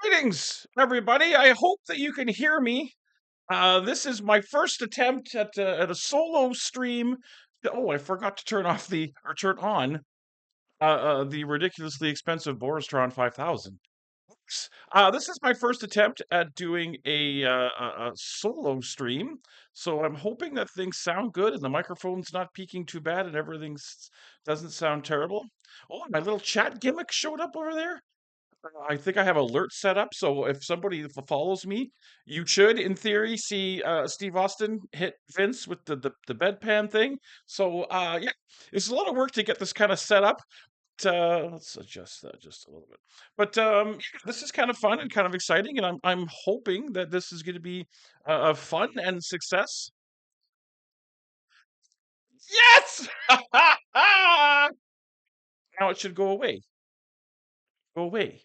Greetings, everybody. I hope that you can hear me. This is my first attempt at a solo stream. Oh, I forgot to turn on the ridiculously expensive Boristron 5000. This is my first attempt at doing a solo stream, so I'm hoping that things sound good and the microphone's not peaking too bad and everything doesn't sound terrible. Oh, my little chat gimmick showed up over there. I think I have alerts set up, so if somebody follows me, you should, in theory, see Steve Austin hit Vince with the bedpan thing. So yeah, it's a lot of work to get this kind of set up. Let's adjust that just a little bit. But yeah, this is kind of fun and kind of exciting, and I'm hoping that this is going to be a fun and success. Yes! Now it should go away. Go away.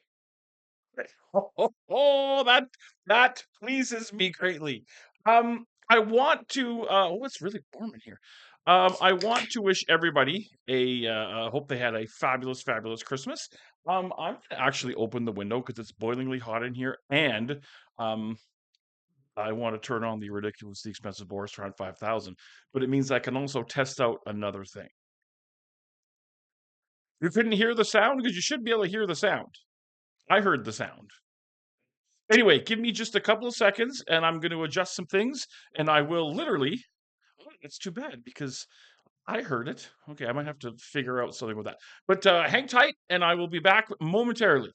That pleases me greatly. I want to. Oh, it's really warm in here. I want to wish everybody hope they had a fabulous, fabulous Christmas. I'm gonna actually open the window because it's boilingly hot in here, and um, I want to turn on the ridiculously expensive Boris around 5,000. But it means I can also test out another thing. You couldn't hear the sound because you should be able to hear the sound. I heard the sound. Anyway, give me just a couple of seconds and I'm going to adjust some things and I will literally. Oh, it's too bad because I heard it. Okay, I might have to figure out something with that. But hang tight and I will be back momentarily.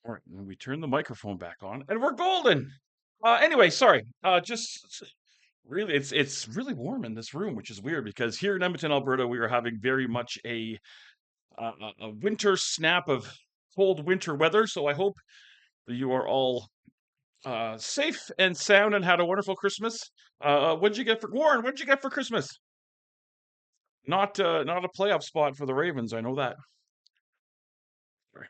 All right, and we turn the microphone back on and we're golden. Anyway, sorry. Just really, it's really warm in this room, which is weird because here in Edmonton, Alberta, we are having very much a winter snap of cold winter weather. So I hope that you are all safe and sound and had a wonderful Christmas. What'd you get for Warren? What'd you get for Christmas? Not a playoff spot for the Ravens. I know that. Sorry.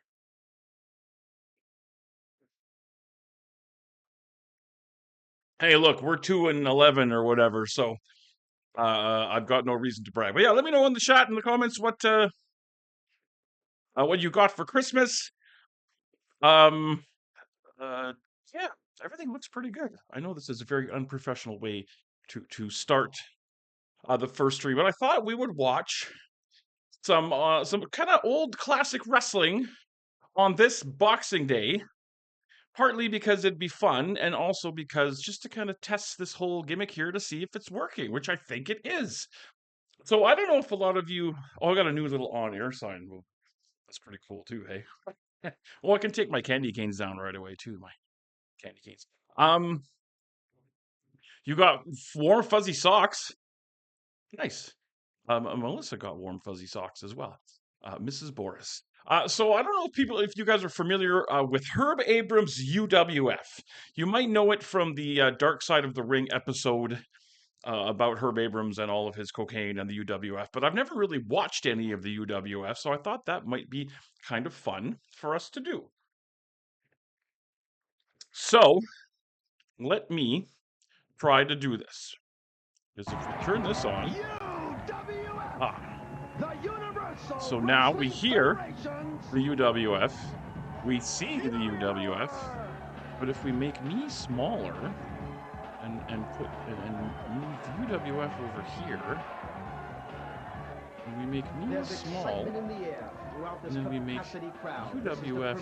Hey, look, we're 2-11 or whatever, so I've got no reason to brag. But yeah, let me know in the chat in the comments what you got for Christmas. Um, uh, yeah, everything looks pretty good. I know this is a very unprofessional way to start the first stream, but I thought we would watch some kind of old classic wrestling on this Boxing Day, partly because it'd be fun, and also because just to kind of test this whole gimmick here to see if it's working, which I think it is. So I don't know if a lot of you. Oh, I got a new little on-air sign. Well, that's pretty cool too. Hey, well, I can take my candy canes down right away too. My candy canes. Um, you got warm fuzzy socks. Nice. Melissa got warm fuzzy socks as well. Mrs. Boris. So I don't know if you guys are familiar with Herb Abrams UWF. You might know it from the Dark Side of the Ring episode about Herb Abrams and all of his cocaine and the UWF, but I've never really watched any of the UWF, so I thought that might be kind of fun for us to do. So let me try to do this. Because if we turn this on, Ah. So now we hear the UWF, we see the UWF, but if we make me smaller and move UWF over here, and we make me small, and then we make UWF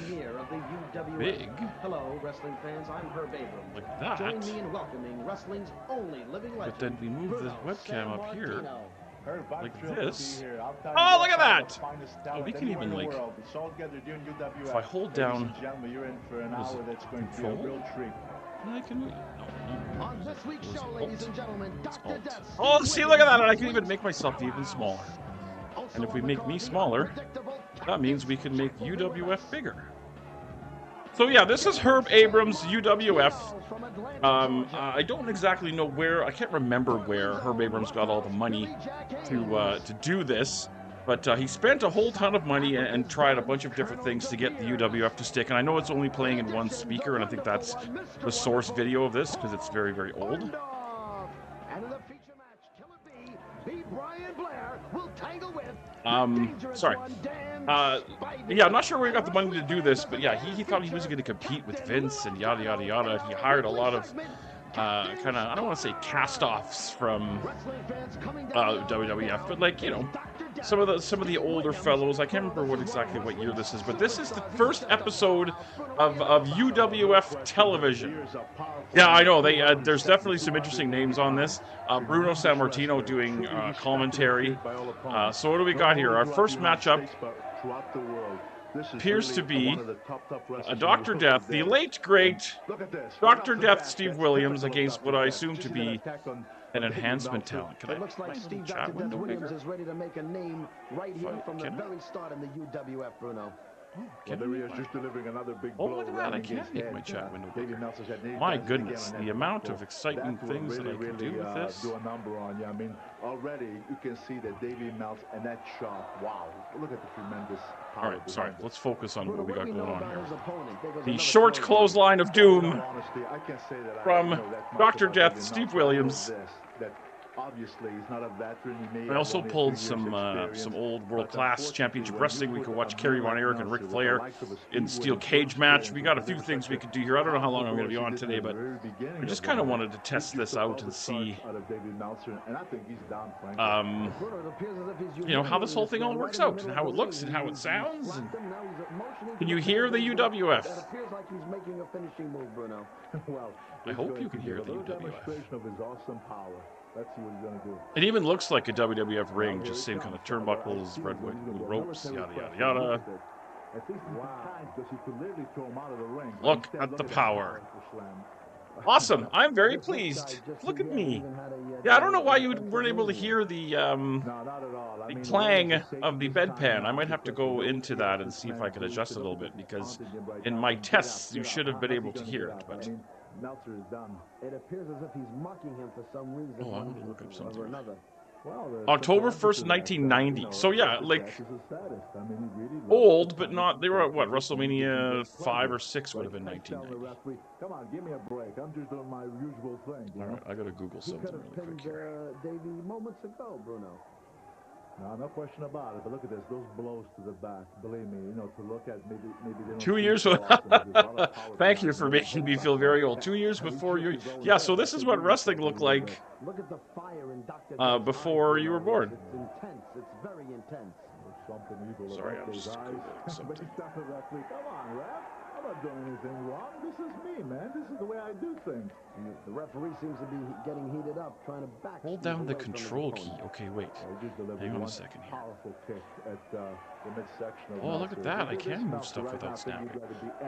big. Hello, wrestling fans. I'm Herb Abrams. Like that. Join me in welcoming wrestling's only living legend. But then we move this webcam up here, like this. Oh, Oh, look at that! Oh, we can even like, if I hold down control, and I can. No. On this week's show, ladies and gentlemen, Dr. Death. Oh, see, look at that! And I can even make myself even smaller. And if we make me smaller, that means we can make UWF bigger. So yeah, this is Herb Abrams UWF. I don't exactly know where, I can't remember where Herb Abrams got all the money to do this, but he spent a whole ton of money and tried a bunch of different things to get the UWF to stick. And I know it's only playing in one speaker, and I think that's the source video of this because it's very, very old. Sorry. Yeah, I'm not sure where he got the money to do this, but yeah, he thought he was going to compete with Vince and yada yada yada. He hired a lot of kind of, I don't want to say cast-offs from WWF, but like, you know, some of the older fellows. I can't remember what year this is, but this is the first episode of UWF television. Yeah, I know there's definitely some interesting names on this. Bruno Sammartino doing commentary. So what do we got here? Our first matchup appears to be Dr. Death, the late great Dr. Death Steve Williams, against what I assume to be an enhancement talent. Can I looks like Steve chat window Williams is ready to make a name right here from the very start in the UWF, Bruno. Oh, look at that. I can't make my chat window bigger. My goodness, the amount of exciting things that I can do with this. I mean, already you can see that Davey Meltz and that shot. Wow, look at the tremendous power. All right, sorry. Let's focus on what we got going on here. The short clothesline of doom from Dr. Death, Steve Williams. Obviously, he's not a veteran. I also pulled some old world-class championship wrestling. We could watch Kerry Von Erich and Ric Flair in steel cage match. We got a few things we could do here. I don't know how long I'm going to be on today, but I just kind of wanted to test this out and see, you know, how this whole thing all works out and how it looks and how it sounds. And can you hear the UWF? I hope you can hear the UWF. Let's see what he's going to do. It even looks like a WWF ring, just same kind of turnbuckles, red ropes, yada, yada, yada. Look at the power. Awesome. I'm very pleased. Look at me. Yeah, I don't know why you weren't able to hear the clang of the bedpan. I might have to go into that and see if I can adjust it a little bit, because in my tests, you should have been able to hear it, but... Meltzer is done. It appears as if he's mocking him for some reason. Oh, I'm gonna look up something. October 1st, 1990. So yeah, like old, but not. They were at what? WrestleMania 5 or 6 would have been 1990. Come on, give me a break. I'm just doing my usual thing. All right, I gotta Google something really quick here. Davey, moments ago, Bruno. No question about it. But look at this; those blows to the back. Believe me, you know, to look at maybe. 2 years. Thank you for making me feel very old. 2 years before you. Yeah. So this is what wrestling looked like. Look at the fire in before you were born. It's intense. It's very intense. Sorry, I'm just Googling something. Come on, ref. I'm not doing anything wrong. This is me, man. This is the way I do things. The referee seems to be getting heated up, trying to back. Hold down the control key. Okay, wait. Hang on a second here. Oh, look at that. I can move stuff without snapping.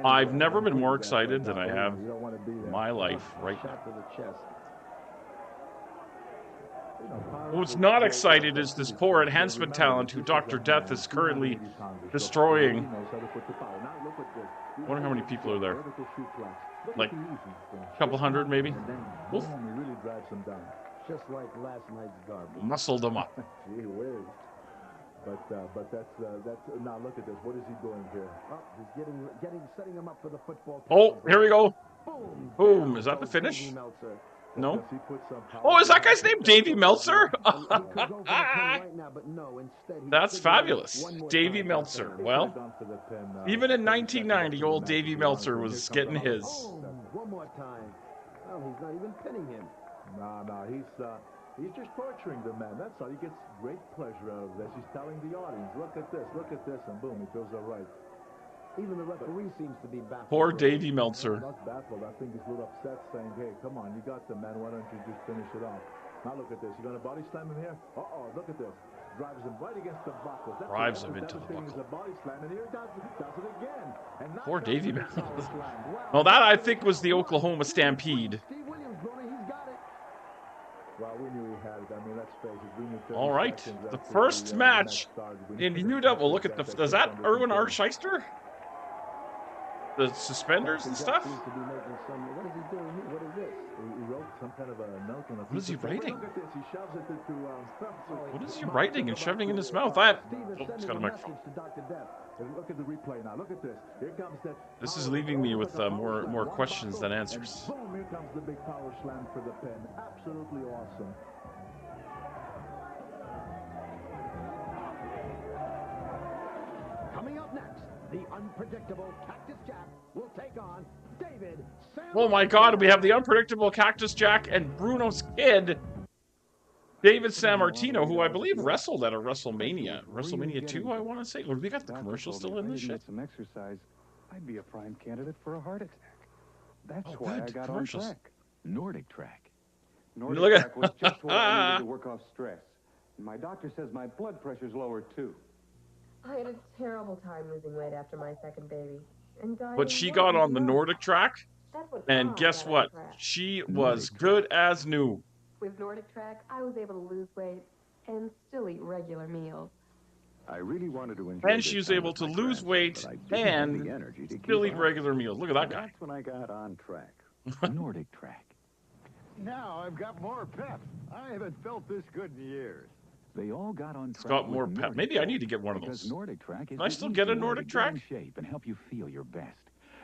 I've never been more excited than I have in my life right now. What's not excited is this poor enhancement talent who Dr. Death is currently destroying. I wonder how many people are there. Like a couple hundred, maybe? Oof. Just like last night's garbage. Muscled them up. Gee whiz. But that's now look at this. What is he doing here? Oh, he's setting him up for the football. Oh, here we go. Boom. Is that the finish? No. Because he put some power Oh, is that behind guy's it. name Davy Meltzer? And he could go for the pin right now, but no, instead he That's signaled it fabulous. one more Davy time. Meltzer. He Well, could've gone for the pin, even in 30 seconds 1990, after the old match Davy if he wanted Meltzer to. Here was comes getting another his. Oh, one more time. Well, he's not even pinning him. No, he's just torturing the man. That's all. He gets great pleasure out of this. He's telling the audience, look at this, and boom, he feels all right. Even the referee seems to be baffled. Poor Davy Meltzer. Not baffled. I think he's a little upset, saying, hey, come on, you got the man. Why don't you just finish it off? Now look at this. You going to body slam him here? Uh-oh, look at this. Drives him right against the buckle. That's Drives him into the buckle. As a body slam, and here he does it again. And Poor Davy Meltzer. Wow. Well, that I think was the Oklahoma Stampede. Steve Williams, Brony, he's got it. Well, we knew he had it. I mean, let's face it. We knew 30 All right, seconds the after first match started, in UW. Well, look at the. Is that Erwin R. Shyster? The suspenders and stuff? Seems to be making some. What is he doing here? What is this? He wrote some kind of a note on a What is he writing? Look at this. He shoves it to What is he writing and shoving in his mouth? Oh, it's got a microphone. Look at the replay now. Look at this. Here comes that. This is leaving me with more questions than answers. And boom, here comes the big power slam for the pin. Absolutely awesome. Coming up next, the unpredictable Cactus Jack will take on David Sam. Oh my God, we have the unpredictable Cactus Jack and Bruno's kid, David Sammartino, who I believe wrestled at a WrestleMania. WrestleMania 2, I want to say. Or we got the commercial still in this shit? Some exercise, I'd be a prime candidate for a heart attack. That's Oh, why good. I got Commercials. on track. Nordic Track. Look Nordic at- Track was just what I needed to work off stress. And my doctor says my blood pressure's lower too. I had a terrible time losing weight after my second baby. And But she got on the Nordic Track, and guess what? She was good as new. With Nordic Track, I was able to lose weight and still eat regular meals. I really wanted to enjoy And she was able to lose weight and still eat regular meals. Look at that guy. That's when I got on track. Nordic Track. Now I've got more pep. I haven't felt this good in years. They all got on track. It's got more with pep. Nordic Maybe I Track, need to get one of because those. Nordic Track is Can I the still get a easy way Nordic to get in Track? shape and help you feel your best.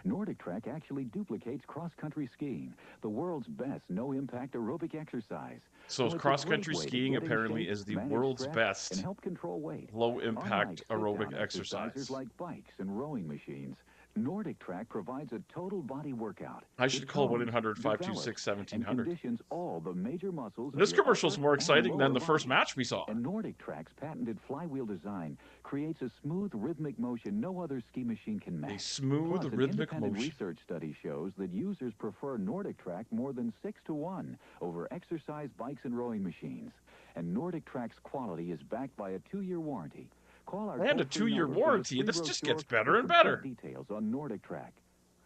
Nordic Track actually duplicates cross-country skiing, the world's best no-impact aerobic exercise. So it's a cross-country great way to skiing get in apparently shape, is the manage world's stress, best and help control weight. low-impact Unlike aerobic sit-down exercise. exercisers like bikes and rowing machines, Nordic Track provides a total body workout. I should It call tones, 1-800-526-1700. and conditions all the major muscles of This your commercial's upper more and exciting than lower the first body. match we saw. And Nordic Track's patented flywheel design creates a smooth rhythmic motion no other ski machine can match. A smooth Plus, an rhythmic independent motion. research study shows that users prefer Nordic Track more than 6-to-1 over exercise bikes and rowing machines. And Nordic Track's quality is backed by a 2-year warranty. Call our And a toll-free 2-year number for the warranty. free This just brochure gets better with and complete better. Details on Nordic Track.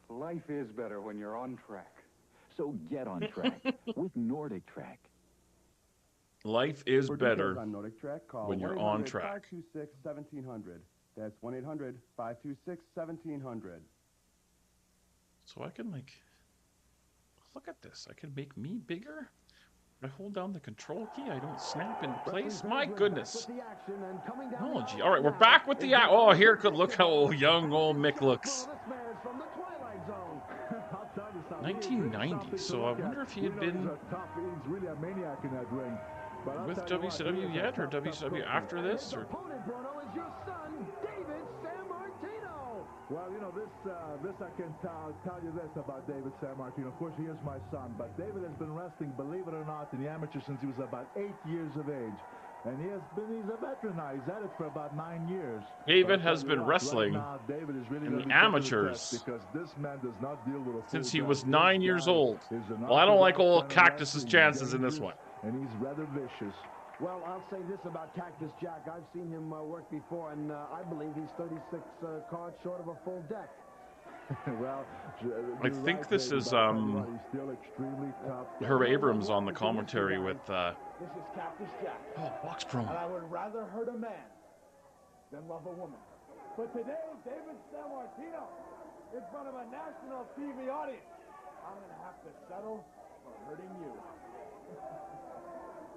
Life is better when you're on track. So get on track with Nordic Track. Life is For better details on Nordic Track, call when you're on track. 1-800-526-1700. That's 1-800-526-1700. So I can, like, look at this. I can make me bigger. I hold down the control key. I don't snap in place. My goodness. Technology. All right, we're back with the... Oh, here, look how young old Mick looks. 1990. So I wonder if he had been with WCW yet, or WCW after this, or... Well, you know, this I can tell you this about David Sammartino. Of course, he is my son, but David has been wrestling, believe it or not, in the amateur since he was about 8 years of age. And he's a veteran now. He's at it for about 9 years. David has been wrestling David is really in gonna the be put to the amateurs test because this man does not deal with a since full he was guy. 9 This years guy old. is an Well, I don't like old orthodox kind of Cactus's wrestler. He's chances in this one. And he's rather vicious. Well, I'll say this about Cactus Jack. I've seen him work before, and I believe he's 36 cards short of a full deck. Well, I think this is Herb Abrams on the commentary with This is Cactus Jack, box and promo. I would rather hurt a man than love a woman. But today, David Sammartino, in front of a national TV audience, I'm going to have to settle for hurting you.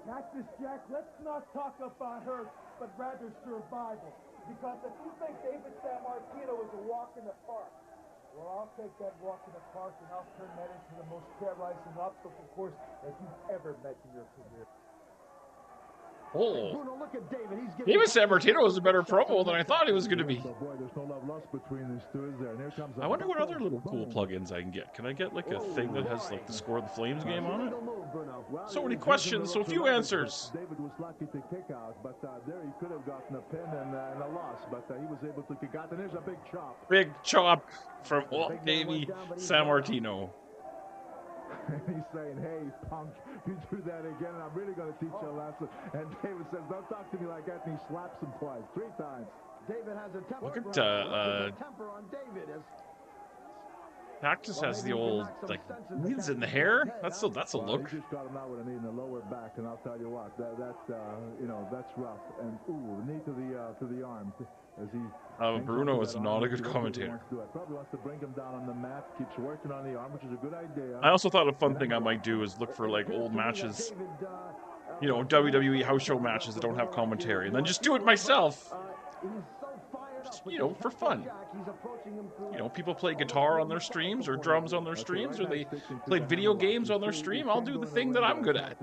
Cactus Jack, let's not talk about hurt, but rather survival. Because if you think David Sammartino is a walk in the park, Well, I'll take that walk in the park and I'll turn that into the most terrorizing obstacle course that you've ever met in your career. Oh, Bruno, look at David. He's giving David Sammartino was a better promo than I thought he was going to be. But boy, there's no love lost between these two, is there? And here comes I wonder what other little cool plugins I can get. Can I get like a thing that has like the Score the Flames game on it? Well, So many he's questions, so using the few ropes. answers. David was lucky to kick out, but there he could have gotten a pin and a loss, but he was able to kick out. And there's a big chop. Big chop from Old Davey Sammartino. He's saying, hey, punk, you do that again, and I'm really going to teach you a lesson. And David says, don't talk to me like that, and he slaps him twice, 3 times. David has a temper. Look at temper on David. Cactus has the old like knees in the hair. That's a look. He just got him out with a knee in the lower back, and I'll tell you what, that's rough. And knee to the arm as he. Bruno is not a good commentator. Probably wants to bring him down on the mat. Keeps working on the arm, which is a good idea. I also thought a fun thing I might do is look for like old matches, you know, WWE house show matches that don't have commentary, and then just do it myself. Just, you know, for fun. You know, people play guitar on their streams or drums on their streams, or they play video games on their stream. I'll do the thing that I'm good at.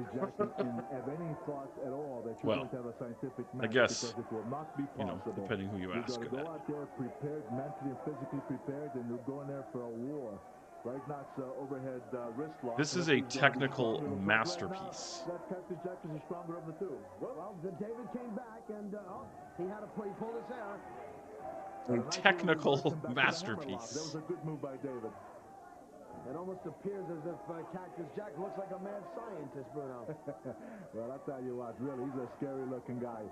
Well, I guess, you know, depending who you ask. Go out there prepared, mentally and physically prepared, and you're going there for a war. Right now it's overhead wrist lock. This is a technical masterpiece. That Cactus Jack is the stronger of the two. Well, David came back and he had to pull his hair. A technical masterpiece. That was a good move by David. It almost appears as if Cactus Jack looks like a mad scientist, Bruno. Well, I'll tell you what, really, he's a scary-looking guy.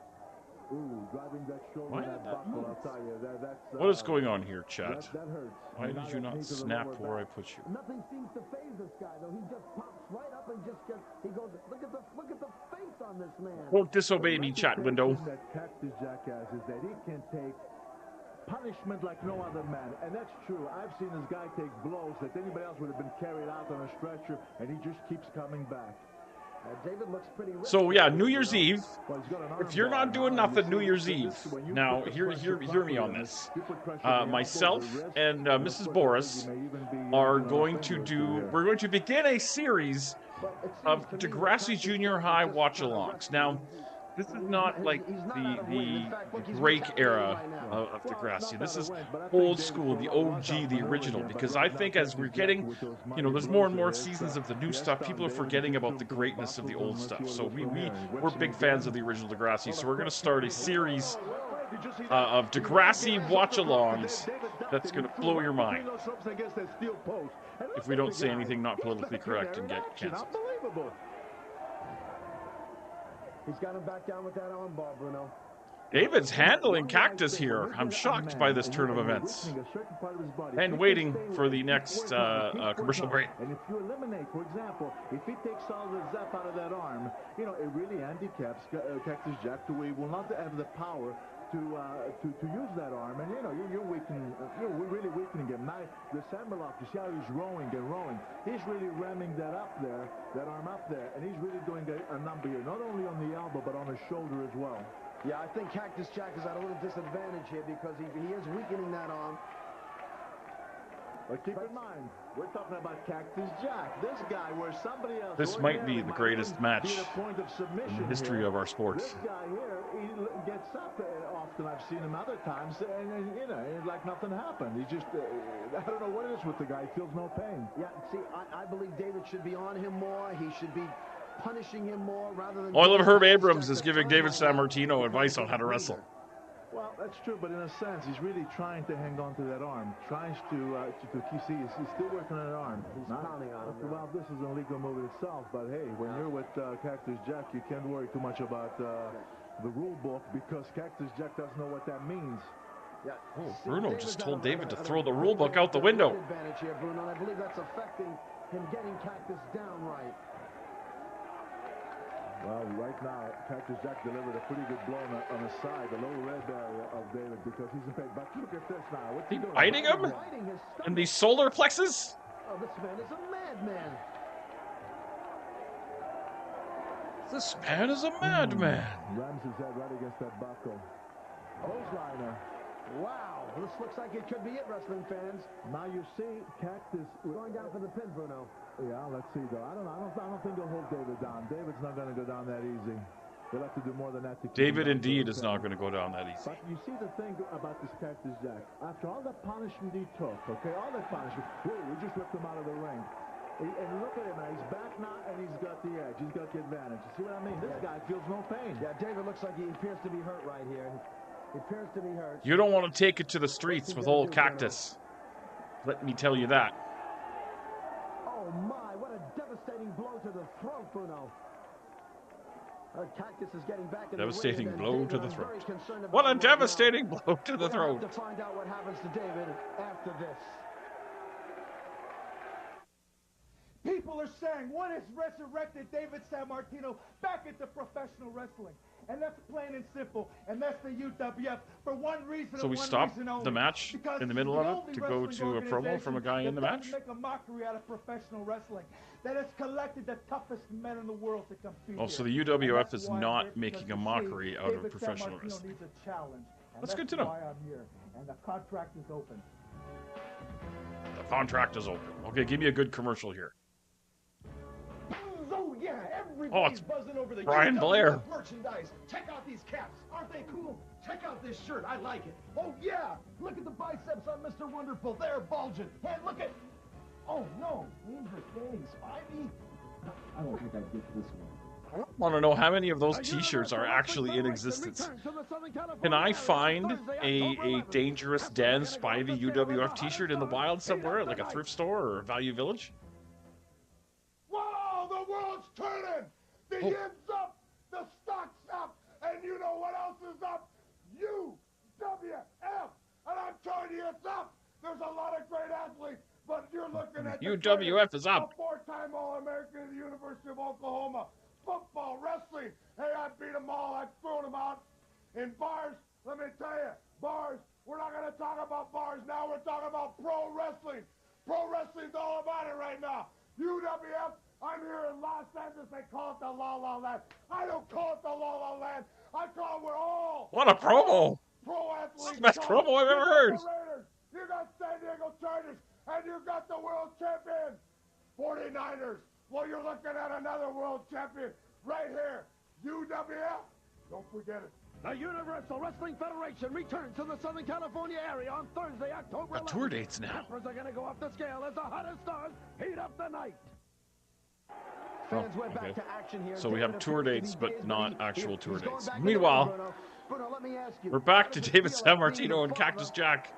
Ooh, driving that shoulder, Why that did that buckle, move? I'll tell you. That's, What is going on here, chat? That hurts. Why did you not snap where I put you? Nothing seems to phase this guy, though. He just pops right up and just gets. He goes, look at the face on this man. Don't disobey me, chat window. That Cactus Jack has is that he can take punishment like no other man, and that's true. I've seen this guy take blows that anybody else would have been carried out on a stretcher, and he just keeps coming back. David looks pretty rich. So yeah, New Year's Eve. Well, he's got an arm If you're not doing nothing New Year's Eve, now hear me on this. Myself and Mrs. Boris are going to do. We're going to begin a series of Degrassi Junior High watch-alongs. Now, this is not like the break era of Degrassi. This is old school, the OG, the original. Because I think as we're getting, you know, there's more and more seasons of the new stuff, people are forgetting about the greatness of the old stuff. So we're big fans of the original Degrassi. So we're going to start a series of Degrassi watch-alongs that's going to blow your mind. If we don't say anything not politically correct and get canceled. He's got him back down with that arm bar, Bruno. David's handling Cactus here. I'm shocked by this turn of events. And waiting for the next commercial break. And if you eliminate, for example, if he takes all the zap out of that arm, you know, it really handicaps Cactus Jack to where he will not have the power to use that arm, and you know you're weakening, we're really weakening him. Now the Sammerlock, you see how he's rowing and rowing. He's really ramming that up there, that arm up there, and he's really doing a number here, not only on the elbow but on the shoulder as well. Yeah, I think Cactus Jack is at a little disadvantage here because he is weakening that arm. But keep in mind, we're talking about Cactus Jack. This guy, where somebody else. This might be the greatest match in the history of our sports. This guy here, he gets up often. I've seen him other times, and you know, like nothing happened. He just, I don't know what it is with the guy. He feels no pain. Yeah, see, I believe David should be on him more. He should be punishing him more rather than. Oh, I love Herb Abrams is giving David Sammartino advice on how to wrestle. Well, that's true, but in a sense, he's really trying to hang on to that arm. Tries to see, he's still working on that arm. He's pounding on him. Well, this is an illegal move itself, but hey, when you're with Cactus Jack, you can't worry too much about the rule book because Cactus Jack doesn't know what that means. Yeah. Oh, Bruno just told David to throw the rule book out the window. Advantage here, Bruno. I believe that's affecting him getting Cactus down right. Well, right now, Cactus Jack delivered a pretty good blow on the side, the lower red area of David, because he's in pain. But look at this now. What's he doing? Biting him? In the solar plexus? Oh, this man is a madman. This man is a madman. Rams his head right against that buckle. Clothesliner. Wow, this This looks like it could be it, wrestling fans. Now you see, Cactus... We're going down for the pin, Bruno. Yeah, let's see, though. I don't think he'll hold David down. David's not going to go down that easy. He'll have to do more than that to keep David him indeed is not going to go down that easy. But you see the thing about this Cactus Jack. After all that punishment he took, okay, all that punishment, whoa, we just ripped him out of the ring. And look at him now. He's back now, and he's got the edge. He's got the advantage. You see what I mean? This guy feels no pain. Yeah, David looks like he appears to be hurt right here. He appears to be hurt. You don't want to take it to the streets with old Cactus. Let me tell you that. Oh, my. What a devastating blow to the throat, Bruno. Cactus is getting back in Devastating the ring, blow David, to the I'm throat. very concerned about What a him right devastating now. blow to the We'll throat. have to find out what happens to David after this. People are saying, what has resurrected David Sammartino back into professional wrestling? And that's plain and simple. And that's the UWF for one reason. So we one stop reason only. the match Because in the middle of only it to go wrestling to a promo from a guy in the that match? doesn't make a mockery out of professional wrestling. That has collected the toughest men in the world to compete. Oh, so the here. UWF And that's is why I'm not here, making because a you mockery see, out of David professional Sammartino wrestling. needs a challenge. And That's good to know. Why I'm here. And the contract is open. The contract is open. Okay, give me a good commercial here. Oh, yeah, Oh, everybody's it's buzzing over the Brian UWF Blair. merchandise. Check out these caps. Aren't they cool? Check out this shirt. I like it. Oh, yeah. Look at the biceps on Mr. Wonderful. They're bulging. And look at... Oh, no. Wings are standing spivey. I don't think I'd get this one. I want to know how many of those t-shirts are actually in existence. Can I find a Dangerous Dan Spivey UWF t-shirt in the wild somewhere, like a thrift store or a Value Village? Whoa, the world's turning! The yin's up, the stock's up, and you know what else is up? UWF! And I'm telling you it's up! There's a lot of great athletes, but you're looking at the UWF is up. A four-time All-American at the University of Oklahoma. Football, wrestling. Hey, I beat them all. I've thrown them out. In bars, let me tell you, bars, we're not going to talk about bars now. We're talking about pro wrestling. Pro wrestling's all about it right now. UWF, I'm here in Los Angeles. They call it the La La Land. I don't call it the La La Land. I call it we're all. What a promo! Pro athletes. The best promo I've ever heard. You got the Raiders, you got San Diego Chargers, and you got the world champion, 49ers. Well, you're looking at another world champion right here. UWF. Don't forget it. The Universal Wrestling Federation returns to the Southern California area on Thursday, October 11th. Got tour dates now. Peppers are going to go off the scale as the hottest stars heat up the night. Oh, Fans went okay. back to action here. So we David have tour appears to dates, be but busy. not actual tour He's going dates. back in the Meanwhile, ring, Bruno, let me ask you, we're back how to does it David feel like being Sammartino the and Cactus father? Jack.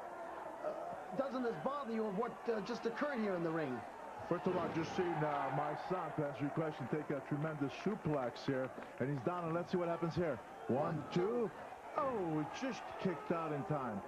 Doesn't this bother you of what just occurred here in the ring? First of all, just seen my son, to answer your question, take a tremendous suplex here. And he's down, and let's see what happens here. 1, 2. Oh, it just kicked out in time.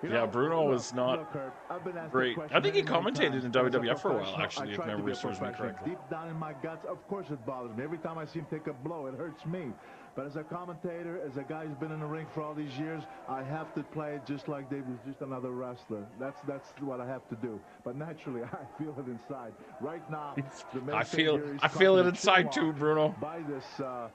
You Yeah, know, Bruno was not look, Herb, I've been asked great. the question I think he many, many commentated times. in As a WWF for a while, professional, actually, I if tried to memory be a serves me professional. correctly. Deep down in my guts, of course it bothers me. Every time I see him take a blow, it hurts me. But as a commentator, as a guy who's been in the ring for all these years, I have to play it just like David's just another wrestler. That's what I have to do. But naturally, I feel it inside. Right now, the main I thing feel here is it caught in inside the too, chin Bruno. lock by this, I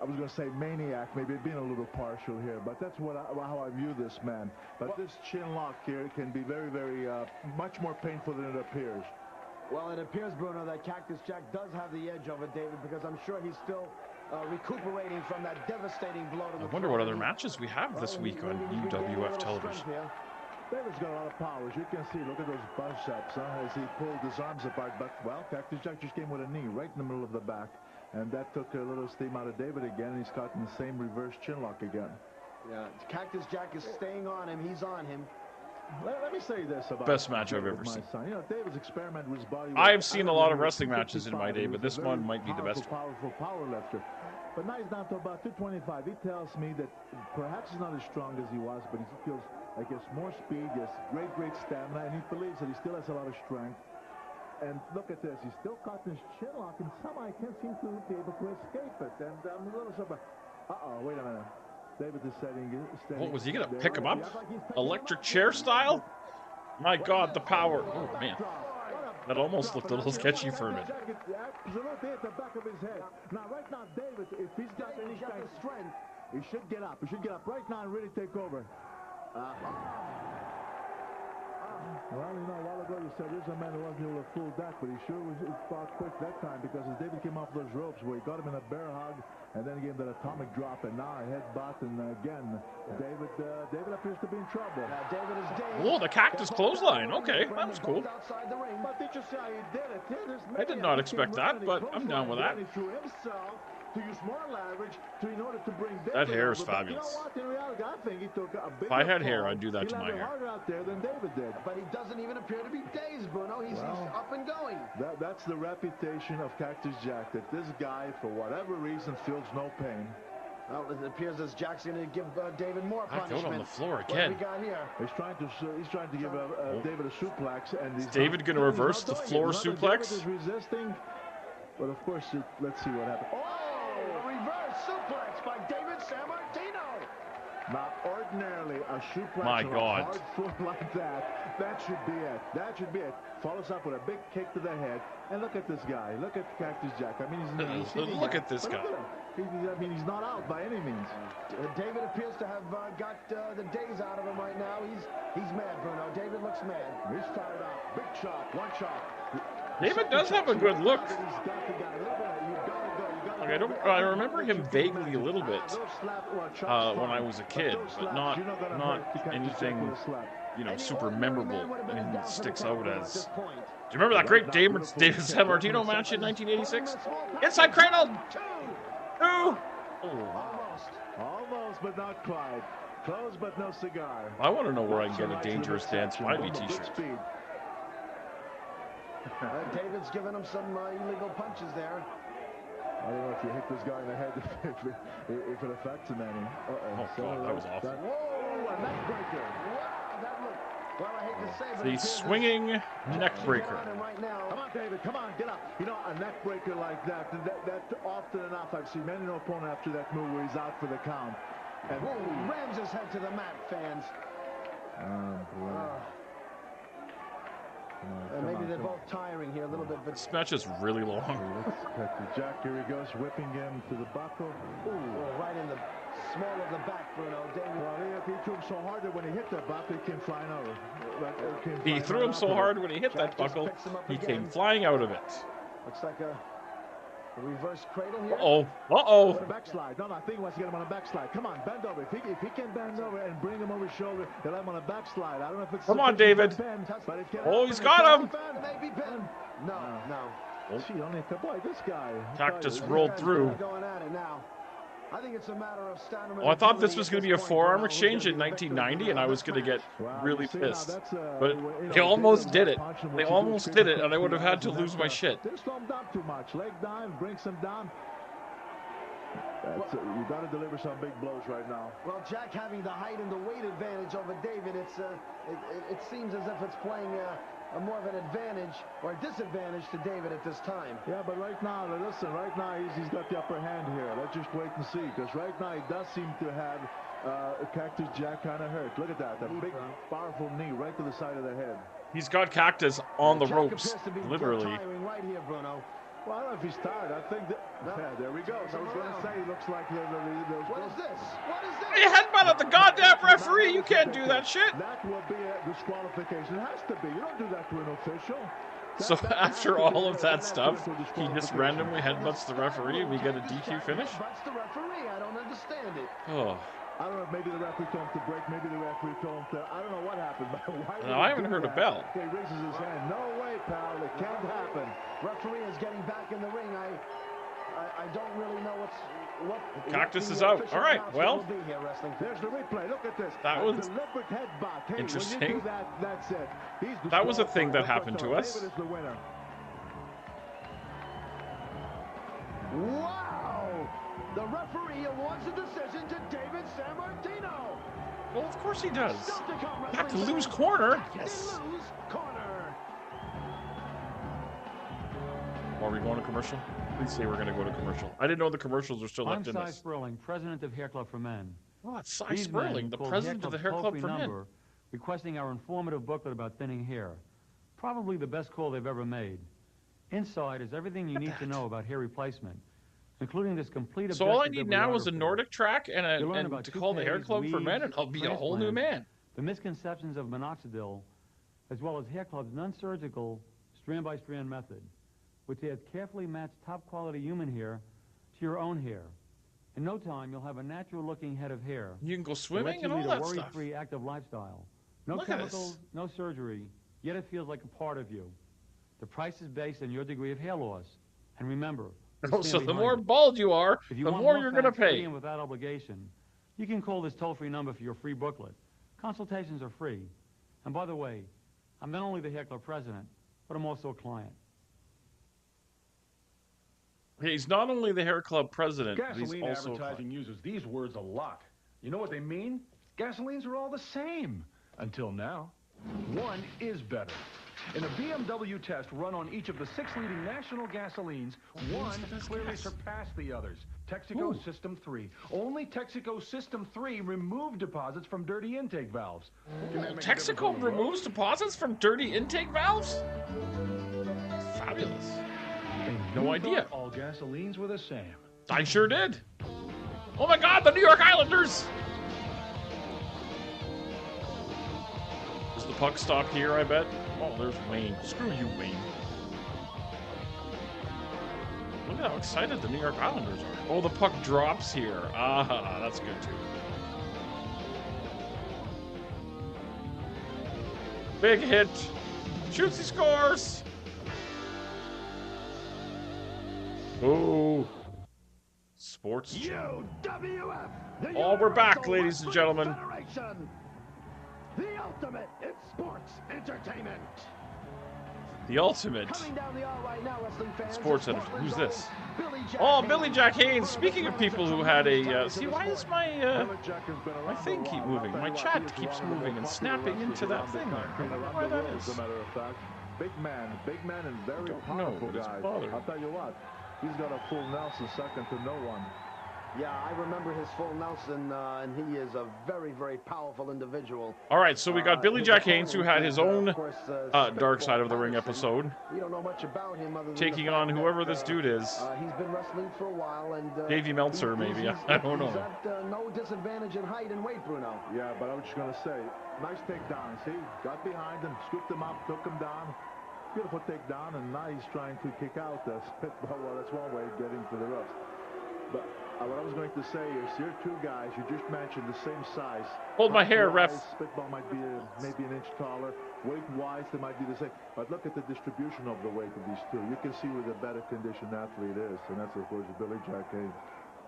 was going to say maniac, maybe being a little partial here, but that's how I view this man. But this chin lock here can be very, very, much more painful than it appears. Well, it appears, Bruno, that Cactus Jack does have the edge over David because I'm sure he's still recuperating from that devastating blow to the I wonder what throat. other matches we have this week on UWF television. David's got a lot of power, as you can see. Look at those biceps, as he pulled his arms apart. But, well, Cactus Jack just came with a knee right in the middle of the back. And that took a little steam out of David again. And he's caught in the same reverse chin lock again. Yeah, Cactus Jack is staying on him. He's on him. Let me say this about Best match I've David, ever my seen. son. You know, David's experiment with his body. I have seen a lot of wrestling matches in my day, but this one might be the best one. Powerful power lifter. But now he's down to about 225. He tells me that perhaps he's not as strong as he was, but he feels like he has more speed, he has great stamina, and he believes that he still has a lot of strength. And look at this. He's still caught in his chin lock, and somehow I can't seem to be able to escape it. And I'm a little surprised. Uh-oh, wait a minute. David is steady. What was he going to pick him up? Electric chair style? My God, the power. Oh, man. That almost looked a little sketchy for a minute. Absolutely at the back of his head. Now, right now, David, if he's got any strength, he should get up. He should get up right now and really take over. Well, you know, a while ago you said there's a man who wasn't able to fool that, but he sure was fought quick that time because as David came off those ropes where he got him in a bear hug and then he gave him that atomic drop and now a headbutt and again, David appears to be in trouble. David is dazed. Oh, the cactus clothesline. Okay, that was cool. Outside the ring. But did you see how he did it? I did not expect that, but I'm down with that. He threw himself to use more leverage in order to bring David That hair is over. But fabulous. you know what? In reality, I think he took a bigger If I had hair, fall. I'd do that to my He landed hair. harder out there than David did. But he doesn't even appear to be dazed, Bruno. He's up and going. That's the reputation of Cactus Jack, that this guy, for whatever reason, feels no pain. Well, it appears as Jack's going to give David more punishment. Out on the floor What again. have we got here? He's trying to give David a suplex, and Is David going to reverse the floor suplex? David is resisting, but of course, let's see what happens. Oh, a reverse suplex by David Sammartino. Now, ordinarily, a suplex My on God. a hard foot like that should be it. That should be it. Follows up with a big kick to the head. And look at this guy. Look at Cactus Jack. I mean, Look at this guy. He's not out by any means. David appears to have got the days out of him right now. He's mad, Bruno. David looks mad. He's fired up. Big shot. One shot. David does have a good look. He's got to go. You gotta go. Like I remember him vaguely a little bit when I was a kid, but not anything, you know, super memorable. Anything that sticks out as. Do you remember that great David Sammartino match in 1986? Inside cradle. Two. Almost, but not quite. Close, but no cigar. I want to know where I can get a Dangerous Dan Spivey t-shirt. David's giving him some illegal punches there. I don't know if you hit this guy in the head if it affects him any. Oh, God, that was awful. Whoa, a neck breaker. Wow, that looked, well, I hate to say, but The swinging neck breaker. right now. Come on, David. Come on, get up. You know, a neck breaker like that often enough, I've seen many an opponent after that move where he's out for the count. And Whoa, rams his head to the mat, fans. Maybe they're both tiring here a little bit, but This match is really long. Jack, here he goes, whipping him to the buckle. ooh, right in the small of the back, Bruno. David. Well, he threw him so hard that when he hit that buckle, he came flying over. He threw him so hard when he hit that buckle, he came flying out of it. Looks like a reverse cradle here. Uh-oh. A backslide. No, I think he wants to get him on a backslide. Come on, bend over. If he can bend over and bring him over his shoulder, he'll have him on a backslide. I don't know if it's Come on, David. Bend, but it can Oh, happen. he's got him. Maybe Ben. No. Gee, only a couple. Boy, this guy. Cactus rolled through. Going at it now. I think it's a matter of stamina. Oh, I thought this was going to be a forearm exchange in 1990, and I was going to get really pissed. But they almost did it. They almost did it, and I would have had to lose my shit. They slow him down too much. Leg dive brings him down. You got to deliver some big blows right now. Well, Jack having the height and the weight advantage over David, it seems as if it's playing a more of an advantage or a disadvantage to David at this time. Yeah, but right now, listen, right now he's got the upper hand here. Let's just wait and see, because right now he does seem to have Cactus Jack kind of hurt. Look at that, a big, powerful knee right to the side of the head. He's got Cactus on the Jack ropes, appears to be literally. tiring right here, Bruno. Well, I don't know if he's tired. I think that... Yeah, there we go. So I was going to say, he looks like... What is this? What is this? He headbutted the goddamn referee. You can't do that shit. That will be a disqualification. It has to be. You don't do that to an official. So after all of that stuff, he just randomly headbutts the referee and we get a DQ finish? That's the referee. I don't understand it. Oh. I don't know if maybe the referee told him to break, maybe the referee told him to... I don't know what happened, but why No, I haven't heard a bell. He raises his hand. No way, pal. It can't happen. Referee is getting back in the ring. I don't really know what Cactus is out. All right, well. There's the replay. Look at this. That was deliberate headbutt. Hey, interesting. When you do that, that's it. He's That was a thing that happened to us. David is the winner. Wow! The referee awards the decision to David Sammartino. Well, of course he does. Celtic Back to Wrestling lose Center. corner. They Yes. lose corner. Are we going to commercial? Please say we're going to go to commercial. I didn't know the commercials were still I'm left in Cy this. Sperling, president of Hair Club for Men. Oh, it's Cy These men Sperling, the called president of the Hair Club toll-free for Men. number, requesting our informative booklet about thinning hair. Probably the best call they've ever made. Inside is everything you need to know about hair replacement, including this complete So all I objective need now is a bibliography. Nordic track and You'll learn about to call the Hair toupees, Club for Men, and weaves, I'll be a whole new transplants, man. The misconceptions of minoxidil, as well as Hair Club's non-surgical strand-by-strand method, which adds carefully matched top-quality human hair to your own hair. In no time, you'll have a natural-looking head of hair. You can go that swimming lets and you all lead that a stuff. worry-free, active lifestyle. No Look at chemicals, this. no surgery, yet it feels like a part of you. The price is based on your degree of hair loss. And remember, we Oh, stand so the behind more it. bald you are, If you the want more you're going to facts free pay. and without obligation, you can call this toll-free number for your free booklet. Consultations are free. And by the way, I'm not only the Hair Club president, but I'm also a client. He's not only the Hair Club president, but he's Gasoline also a advertising client. uses these words a lot. You know what they mean? Gasolines are all the same. Until now. One is better. In a BMW test run on each of the 6 leading national gasolines, one clearly surpassed the others. Texaco System 3. Only Texaco System 3 removed deposits from dirty intake valves. Texaco removes deposits from dirty intake valves? Fabulous. No idea. All gasolines were the same. I sure did. Oh my God, the New York Islanders! Does the puck stop here, I bet? Oh, there's Wayne. Screw you, Wayne. Look at how excited the New York Islanders are. Oh, the puck drops here. Ah, that's good too. Big hit. Shoots, he scores! Oh. Sports. UWF. Oh, we're back, ladies and gentlemen. Federation. The ultimate in sports entertainment. The ultimate Coming down the aisle right now, wrestling fans. sports it's editor. Who's Portland's this? own Billy Jack Oh, Haynes. Billy Jack Haynes. One of the Speaking of greatest people who and had tremendous a... talents see, of why the is sport. my thing keep moving? My chat keeps moving and snapping into that thing there. I don't know why that is. As a matter of fact, big man and very don't know, powerful but it's guy. bothering I'll tell you what, he's got a full Nelson second to no one. Yeah, I remember his full Nelson, and he is a very, very powerful individual. All right, so we got Billy His Jack Haynes, who opponent had is, his own of course, Dark Spitball Side of the Ring Patterson. episode, We don't know much about him other than taking the on fact whoever that, this dude is. He's been wrestling for a while, and Davey Meltzer, maybe. I don't know. He's at no disadvantage in height and weight, Bruno. Yeah, but I was just going to say, nice takedown. See, got behind him, scooped him up, took him down. Beautiful takedown, and now he's trying to kick out the Spitball. Well, that's one way of getting to the ropes. But what I was going to say is, you're two guys, you just mentioned the same size. Hold my hair, ref. Spitball might be maybe an inch taller. Weight-wise, they might be the same. But look at the distribution of the weight of these two. You can see where the better conditioned athlete is, and that's, of course, Billy Jack Haynes.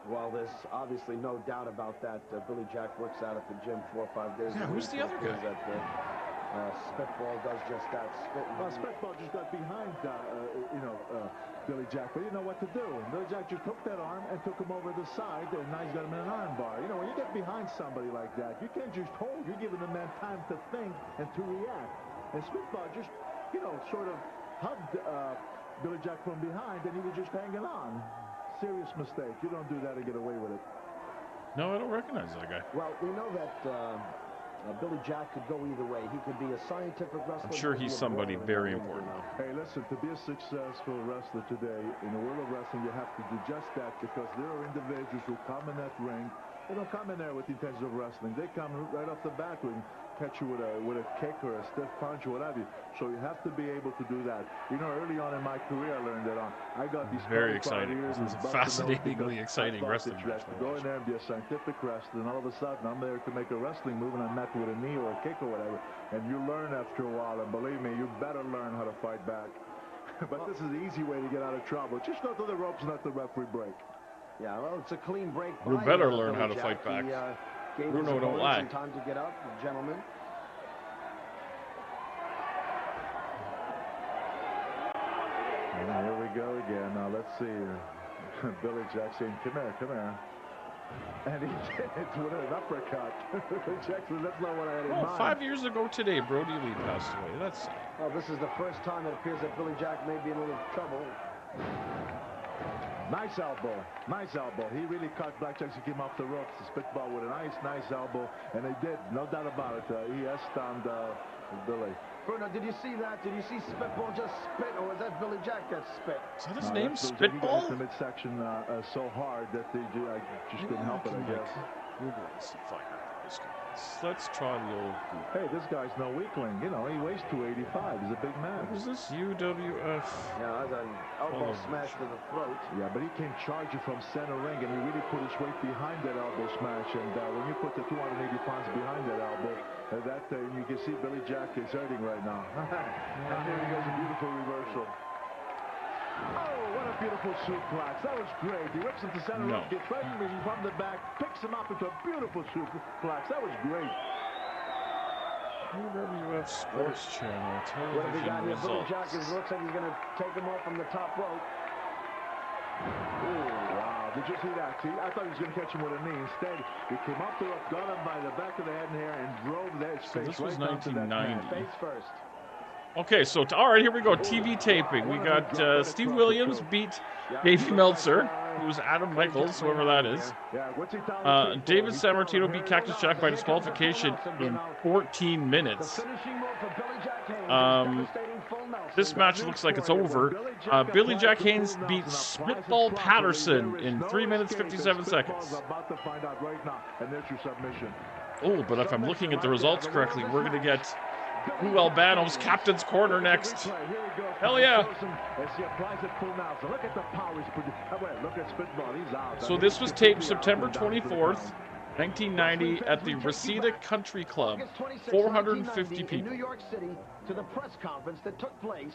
Well, there's obviously no doubt about that. Billy Jack works out at the gym 4 or 5 days a week. Who's the other guy? Spitball does just that. Spitball just got behind, Billy Jack, but you know what to do. And Billy Jack just took that arm and took him over the side, and now he's got him in an arm bar. You know, when you get behind somebody like that, you can't just hold. You're giving the man time to think and to react. And Spitball just, sort of hugged Billy Jack from behind, and he was just hanging on. Serious mistake. You don't do that and get away with it. No, I don't recognize that guy. Well, we know that Billy Jack could go either way. He could be a scientific wrestler. I'm sure he's somebody very important. Hey, listen, to be a successful wrestler today in the world of wrestling, you have to do just that, because there are individuals who come in that ring. They don't come in there with the intention of wrestling. They come right off the bat and catch you with a kick or a stiff punch or whatever. So you have to be able to do that. Early on in my career, I learned that I got these very exciting. This is a fascinatingly exciting wrestling match. Go in there and be a scientific wrestler, and all of a sudden I'm there to make a wrestling move, and I'm met with a knee or a kick or whatever. And you learn after a while, and believe me, you better learn how to fight back. But this is the easy way to get out of trouble. Just go to the ropes and let the referee break. Yeah, well, it's a clean break. You better learn how to fight back. Bruno, don't lie. Time to get up, gentlemen. And here we go again. Now let's see. Billy Jack saying, "Come here, come here." And he did it with an uppercut. Jackson, that's not what I had in mind. 5 years ago today, Brody Lee passed away. That's sad. Well, this is the first time it appears that Billy Jack may be in a little trouble. Nice elbow. Nice elbow. He really caught Blackjack to him off the ropes. The Spitball with a nice elbow. And they did. No doubt about it. He has stunned Billy. Bruno, did you see that? Did you see Spitball just spit, or was that Billy Jack that spit? Is that his name, Spitball? He got Spitball? the midsection so hard that I just couldn't help it, I guess. Google this and find out. this guy. Let's try the old Google. Hey, this guy's no weakling. You know, he weighs 285. He's a big man. What is this? UWF. Yeah, that's an elbow smash to the throat. Yeah, but he came charging from center ring, and he really put his weight behind that elbow smash. And when you put the 280 pounds behind that elbow, you can see Billy Jack is hurting right now. And here he goes, a beautiful reversal. Oh, what a beautiful suplex. That was great. He whips him to center ring, gets right from the back, picks him up into a beautiful suplex. That was great. UWF Sports Channel What have we got television here? Billy results. Jack looks like he's going to take him off from the top rope. Oh, wow. Did you see that? See, I thought he was going to catch him with a knee. Instead, he came up the rope, got him by the back of the head and hair, and drove that So face this was right down to that man. 1990. Face first. Okay, so all right, here we go. TV taping. We got Steve Williams beat Davey Meltzer, who's Adam Michaels, whoever that is. David Sammartino beat Cactus Jack by disqualification in 14 minutes. This match looks like it's over. Billy Jack Haynes beat Spitball Patterson in 3 minutes 57 seconds. Oh, but if I'm looking at the results correctly, we're going to get Lou Albano's Captain's Corner next. Hell yeah. So this was taped September 24th, 1990 at the Reseda Country Club. 450 people. In New York City to the press conference that took place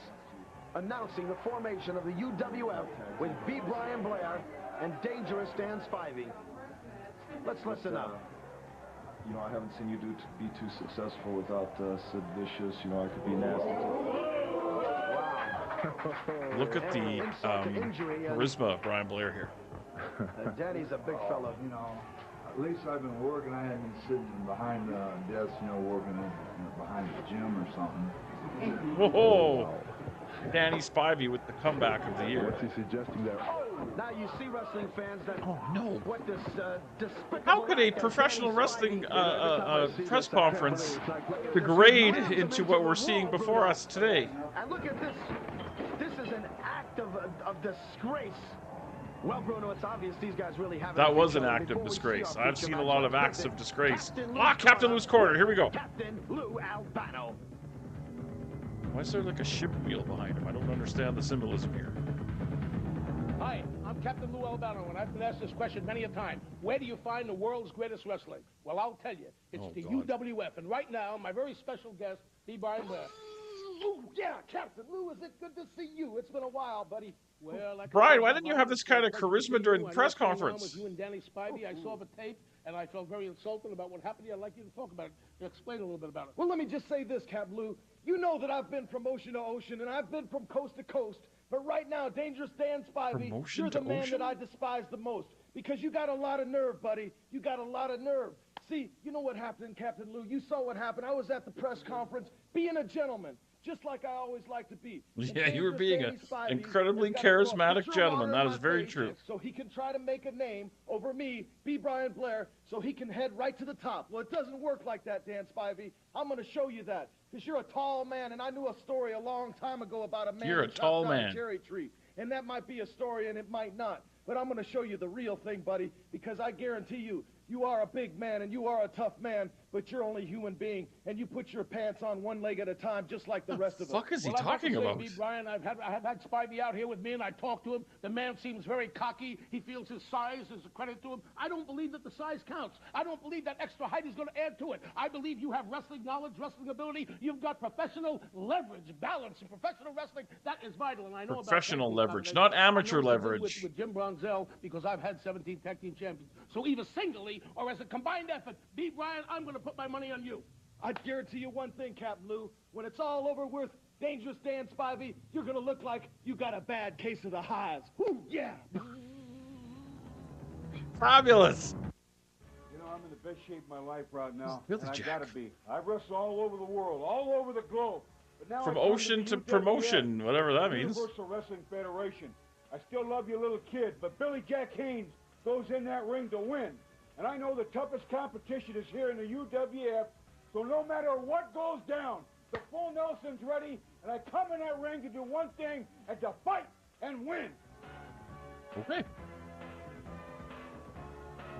announcing the formation of the UWF with B. Brian Blair and Dangerous Dan Spivey. Let's listen up. You know, I haven't seen you be too successful without Sid Vicious. You know, I could be nasty. Wow. Look at the charisma of Brian Blair here. Danny's a big fella. You know, at least I've been working. I haven't been sitting behind the desk, you know, working behind the gym or something. Whoa! Danny Spivey with the comeback of the year. What's he suggesting there? Now you see wrestling fans that what this How could a professional wrestling press conference degrade into what we're seeing before us today? And look at this. This is an act of disgrace. Well, Bruno, it's obvious these guys really haven't. That was an act of disgrace. I've seen a lot of acts of disgrace. Captain Lou's Corner. Here we go. Captain Lou Albano. Why is there like a ship wheel behind him? I don't understand the symbolism here. Hi, I'm Captain Lou Albano, and I've been asked this question many a time. Where do you find the world's greatest wrestling? Well, I'll tell you. It's UWF. And right now, my very special guest, B. Brian Blair. Oh, yeah, Captain Lou, is it good to see you? It's been a while, buddy. Well, like Brian, why didn't you have this kind of charisma during the press conference? With you and Danny Spivey, I saw the tape, and I felt very insulted about what happened to you. I'd like you to talk about it. Explain a little bit about it. Well, let me just say this, Cap Lou. You know that I've been from ocean to ocean, and I've been from coast to coast. But right now, Dangerous Dan Spivey, you're the man that I despise the most. Because you got a lot of nerve, buddy. You got a lot of nerve. See, you know what happened, Captain Lou. You saw what happened. I was at the press conference being a gentleman, just like I always like to be. Yeah, you were being an incredibly charismatic gentleman. That is very true. So he can try to make a name over me, B. Brian Blair, so he can head right to the top. Well, it doesn't work like that, Dan Spivey. I'm going to show you that. Because you're a tall man, and I knew a story a long time ago about a man You're a tall man. A cherry tree. And that might be a story, and it might not. But I'm going to show you the real thing, buddy, because I guarantee you, you are a big man, and you are a tough man, but you're only a human being, and you put your pants on one leg at a time, just like the rest of us. What the fuck is he Well, talking about? Me, Brian, I've had Spivey out here with me, and I talked to him. The man seems very cocky. He feels his size is a credit to him. I don't believe that the size counts. I don't believe that extra height is going to add to it. I believe you have wrestling knowledge, wrestling ability. You've got professional leverage, balance, in professional wrestling. That is vital, and I know professional about leverage, not amateur leverage. With Jim Bronzell, because I've had 17 tag team champions. So either singly or as a combined effort, B. Brian, I'm going to put my money on you. I guarantee you one thing, Captain Lou. When it's all over with Dangerous Dan Spivey, you're going to look like you got a bad case of the hives. Whoo, yeah. Fabulous. You know, I'm in the best shape of my life right now. Really, and I Jack? gotta be. I've wrestled all over the world, all over the globe. But now From I come ocean to the UWF, promotion, whatever that means. Universal Wrestling Federation. I still love you, little kid, but Billy Jack Haynes goes in that ring to win. And I know the toughest competition is here in the UWF, so no matter what goes down, the full Nelson's ready, and I come in that ring to do one thing, and to fight and win. Okay.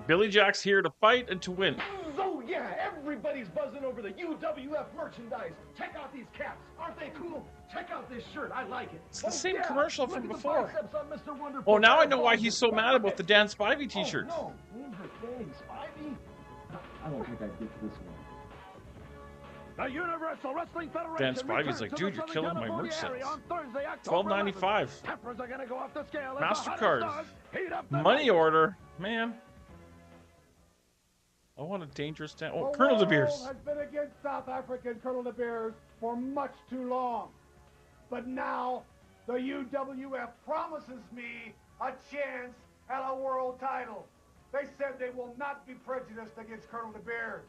Billy Jack's here to fight and to win. Oh, yeah, everybody's buzzing over the UWF merchandise. Check out these caps. Aren't they cool? Check out this shirt. I like it. It's the same commercial from before. Mr. Wonderful. Oh, now I know why he's so mad about the Dan Spivey t-shirt. Oh, no. Danny Spivey? I don't think I'd get to this one. The Universal Wrestling Federation. Dan Spivey's like, dude, you're killing my merch sales. $12.95. Peppers are gonna go off the scale. MasterCard. Money order. Man. I want a dangerous Dan. Oh, Colonel De Beers. has been against South African Colonel De Beers for much too long. But now, the UWF promises me a chance at a world title. They said they will not be prejudiced against Colonel De Beers.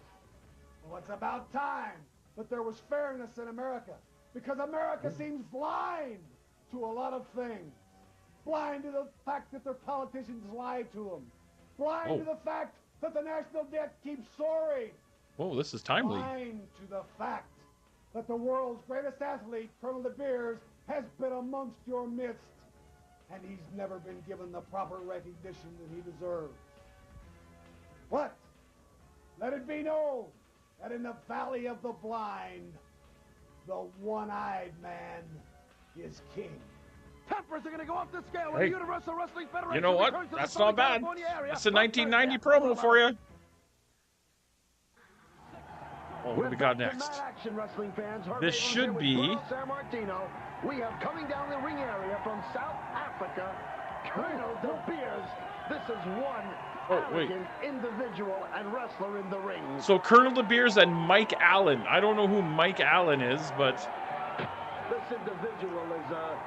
Well, it's about time that there was fairness in America, because America seems blind to a lot of things. Blind to the fact that their politicians lie to them. Blind to the fact that the national debt keeps soaring. Whoa, this is timely. Blind to the fact that the world's greatest athlete, Colonel De Beers, has been amongst your midst, and he's never been given the proper recognition that he deserves. But let it be known that in the Valley of the Blind, the one-eyed man is king. Peppers are going to go off the scale with the Universal Wrestling Federation. You know what? That's not bad. That's a 1990 promo for you. Oh, what do we got next? This should be... San Martino. We have coming down the ring area from South Africa, Colonel De Beers. This is one arrogant individual and wrestler in the ring. So Colonel De Beers and Mike Allen. I don't know who Mike Allen is, but... This individual is a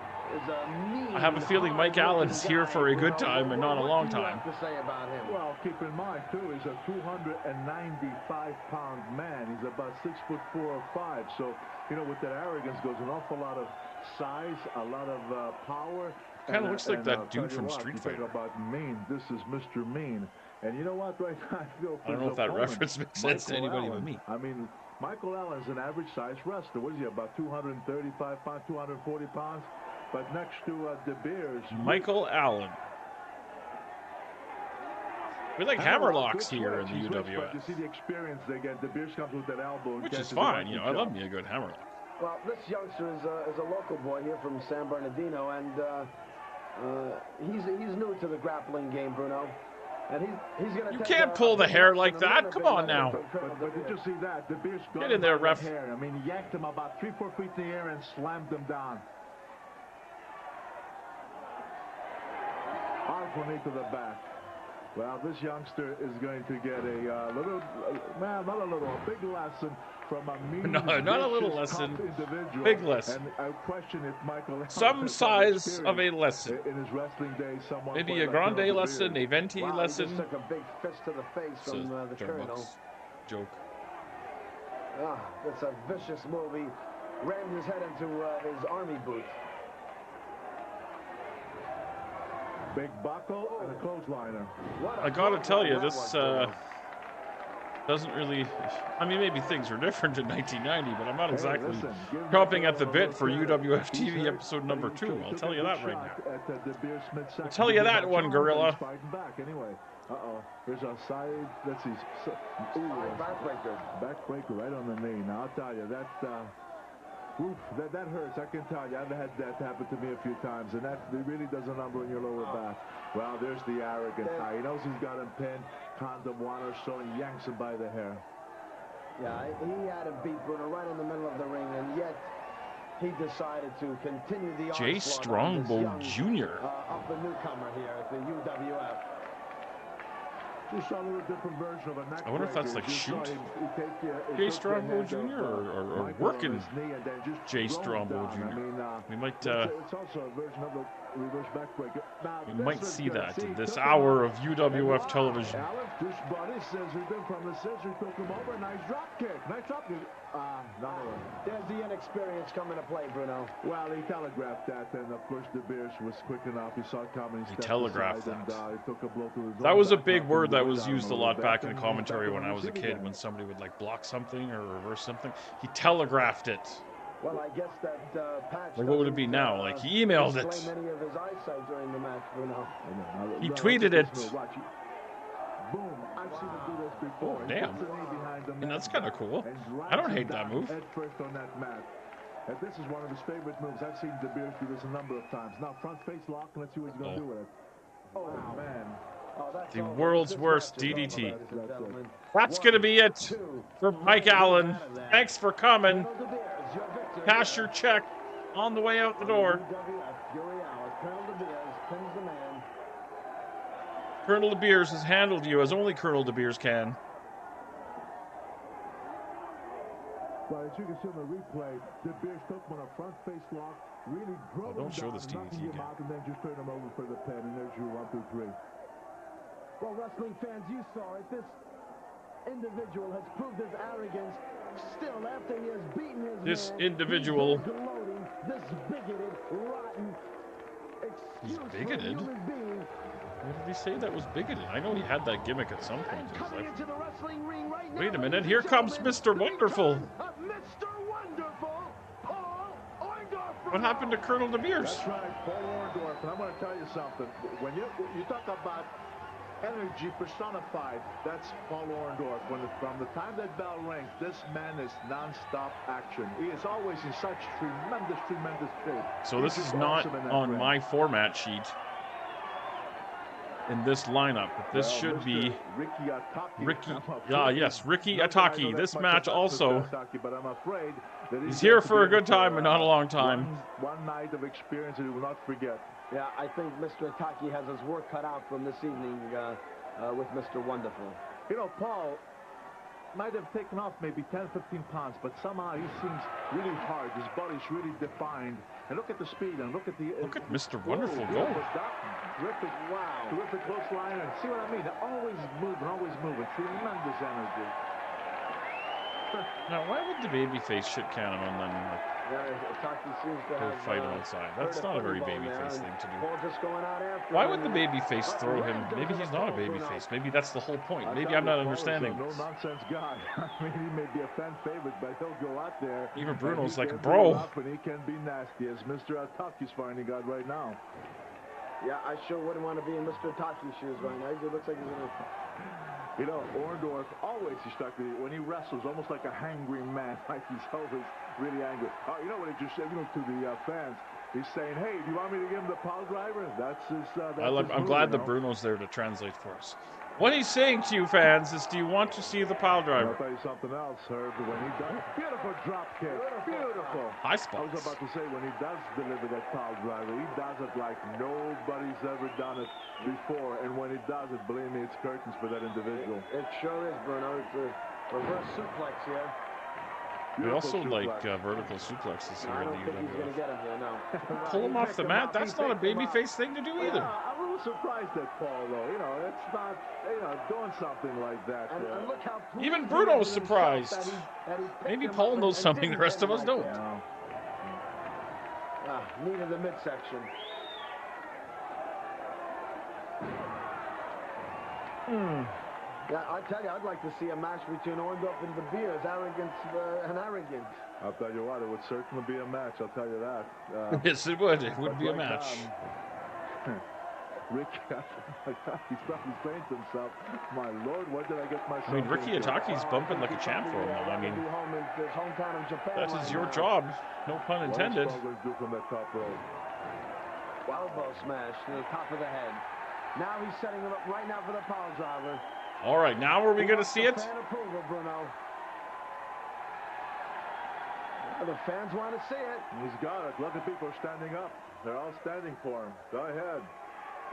mean, I have a feeling Mike Allen's here for a good time and not a long time. What do you have to say about him? Well, keep in mind, too, he's a 295-pound man. He's about 6'4" or 5. So, you know, with that arrogance goes an awful lot of size, a lot of power. Kind of looks like that dude from Street Fighter. About mean. This is Mr. Mean. And you know what? Right now, I feel I don't know if that reference makes sense to anybody but me. I mean, Michael Allen's an average-sized wrestler. What is he, about 235 pounds, 240 pounds? But next to De Beers... Michael Allen. We like hammerlocks here in the UWF. You see the experience they get. De Beers comes with that elbow. Which is fine. You know, I love me a good hammerlock. Well, this youngster is a local boy here from San Bernardino, and he's new to the grappling game, Bruno. And he's going to. You can't pull the hair like that. Come on now. But did you see that? De Beers got Get in there, ref. Hair. I mean, he yanked him about 3-4 feet in the air and slammed him down. Powerful knee to the back. Well, this youngster is going to get a big lesson from a mean, not a little lesson, individual. Big lesson. And I question if Michael some size of a lesson. In his wrestling days, someone maybe a grande lesson, a venti lesson. He just took a big fist to the face from the Colonel. Joke. Ah, that's a vicious move. He rammed his head into his army boot. Big buckle and a clothesliner. I gotta tell you, this doesn't really... I mean, maybe things were different in 1990, but I'm not exactly chomping at the bit for UWF TV episode number 2. I'll tell you that right now. I'll tell you that one, Gorilla. Anyway, there's a side... Let's see. Backbreaker. Backbreaker right on the knee. Now, I'll tell you, oof, that hurts, I can tell you. I've had that happen to me a few times, and that really does a number in your lower back. Well, there's the arrogant guy. He knows he's got him pinned, condom one or so, and yanks him by the hair. Yeah, he had him beat, Bruno, right in the middle of the ring, and yet he decided to continue the Jay Strongbow Jr. Up the newcomer here at the UWF. Just saw a little different version of a neck. I wonder if that's like shoot Jay Strongbow Jr. or working Jay Strongbow Jr. We might it's also a version of the reverse backbreaker. We might see that in this hour of UWF television. This body scissored him from the scissor, took him over. Nice drop kick. Nice drop kick. There's the inexperience coming to play, Bruno. Well, he telegraphed that, and of course De Beers was quick enough. He saw it coming. He telegraphed that. And, he took a blow to his that was a big word that was used a lot back in commentary when I was a kid. When somebody would like block something or reverse something, he telegraphed it. Well, I guess that patch. Like, what would it be now? Like, he emailed it. Many of his eyesight during the match, Bruno. He tweeted it. Boom. I've seen him do this before. Oh, damn. He puts the knee behind the I mean, mat that's kind of cool. and I don't drives hate him that down move. head first on that mat. And this is one of his favorite moves. I've seen De Beers do this a number of times. Now, front face lock, and let's see what he's going to do with it. Oh, man. The world's worst DDT. That's going to be it for Mike Allen. Thanks for coming. Cash your check on the way out the door. Colonel De Beers has handled you as only Colonel De Beers can. But as you can see on the replay, De Beers took him on a front face lock, really drove him don't show down, this DDT knocking him again. out, and then just turned him over for the pin, and there's your 1, 2, 3. Well, wrestling fans, you saw it. This individual has proved his arrogance. Still, after he has beaten his This man, individual. he's gloating, this bigoted, rotten, He's excuse bigoted? human being. What did he say that was bigoted? I know he had that gimmick at some point in his Coming life. into the wrestling ring right now, Wait a minute, ladies here and comes gentlemen, Mr. Wonderful. Mr. Wonderful, Paul Orndorff. What happened to Colonel De Beers? That's right, Paul Orndorff. And I'm going to tell you something. When you talk about energy personified, that's Paul Orndorff. From the time that bell rings, this man is non-stop action. He is always in such tremendous shape. So this is not on my format sheet in this lineup. But this should be Ricky Ataki. Ricky. Yes, Ricky Ataki. This match also. But I'm afraid that He's here for a good time, but not a long time. One night of experience that he will not forget. Yeah, I think Mr. Ataki has his work cut out from this evening with Mr. Wonderful. You know, Paul might have taken off maybe 10, 15 pounds, but somehow he seems really hard. His body's really defined. And look at the speed, and look at the... Look at Mr. Wonderful go. Terrific, wow. Terrific close line, and see what I mean? They're always moving. Tremendous energy. Now, why would the babyface shit can him and then Ataki seems to go have fight him outside? That's not a very babyface thing to do. Paul just going out after Why him, would the babyface throw him? Maybe he's not a babyface. Maybe that's the whole point. Maybe I'm not understanding. No nonsense guy. I mean, he may be a fan favorite, but he'll go out there. Even Bruno's like, and bro. he can be nasty, as Mr. Ataki's finding out right now. Yeah, I sure wouldn't want to be in Mr. Ataki's shoes right now. He looks like he's in a... You know, Orndorff always is stuck with it. When he wrestles, almost like a hangry man, like he's always really angry. Oh, you know what he just said, to the fans? He's saying, hey, do you want me to give him the pile driver? That's his I'm glad that Bruno's there to translate for us. What he's saying to you fans is, do you want to see the pile driver? I'll tell you something else, Herb. When he does, beautiful drop kick, beautiful. High spots. I was about to say, when he does deliver that pile driver, he does it like nobody's ever done it before. And when he does it, believe me, it's curtains for that individual. It sure is, Bruno. It's a reverse suplex here. We also like vertical suplexes here I in don't the think he's going to get him here, no. Pull him off the mat? That's not a babyface thing to do either. I'm a little surprised at Paul, though. It's not, doing something like that. And look how even Bruno's surprised. Maybe Paul knows something the rest of us don't. Knee to the midsection. Yeah, I tell you, I'd like to see a match between Orndorff and De Beers, arrogance and arrogant. I'll tell you what, it would certainly be a match, I'll tell you that. Yes, it would. It would be a match. Ricky, he's probably saying to himself, my Lord, what did I get myself I mean, Ricky Ataki's bumping like a champ for him, though. I mean, that is your job. No pun intended. What's Paul going to do from that top rope? Elbow smash to the top of the head. Now he's setting him up right now for the power driver. All right, now are we going to see it? Fan approval, Bruno. The fans want to see it. He's got it. Look at people are standing up. They're all standing for him. Go ahead.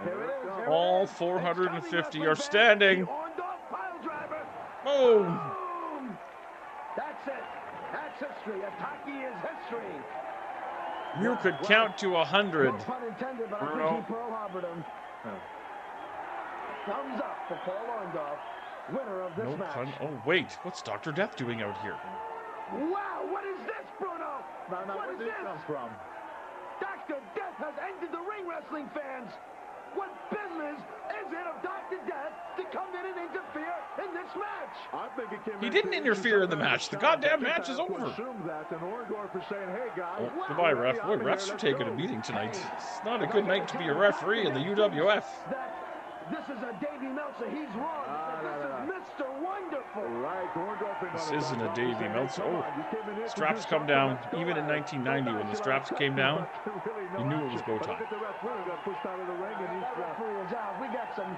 Here it is. All 450 are standing. Boom. Boom. That's it. That's history. Ataki is history. You could count to 100. No pun intended, but I think he Pearl Harbored him. Thumbs up for Paul Orndorff, winner of this match. Pun. Oh, wait. What's Dr. Death doing out here? Wow, what is this, Bruno? Where did this come from? Dr. Death has entered the ring, wrestling fans. What business is it of Dr. Death to come in and interfere in this match? I think he didn't interfere in the match. The goddamn match is over. That, and Orndorff is saying, hey, guys. Oh, goodbye, ref. Boy, refs are taking a beating tonight. It's not a good night to be a referee in the UWF. this is a Davy Meltzer. He's wrong. This is Mr. Wonderful. Right, This isn't a Davy Meltzer. Oh, straps come down. Even in 1990, when the straps came down, you knew it was go time. Look at the referee got pushed out of the ring, and That referee is out. We got some.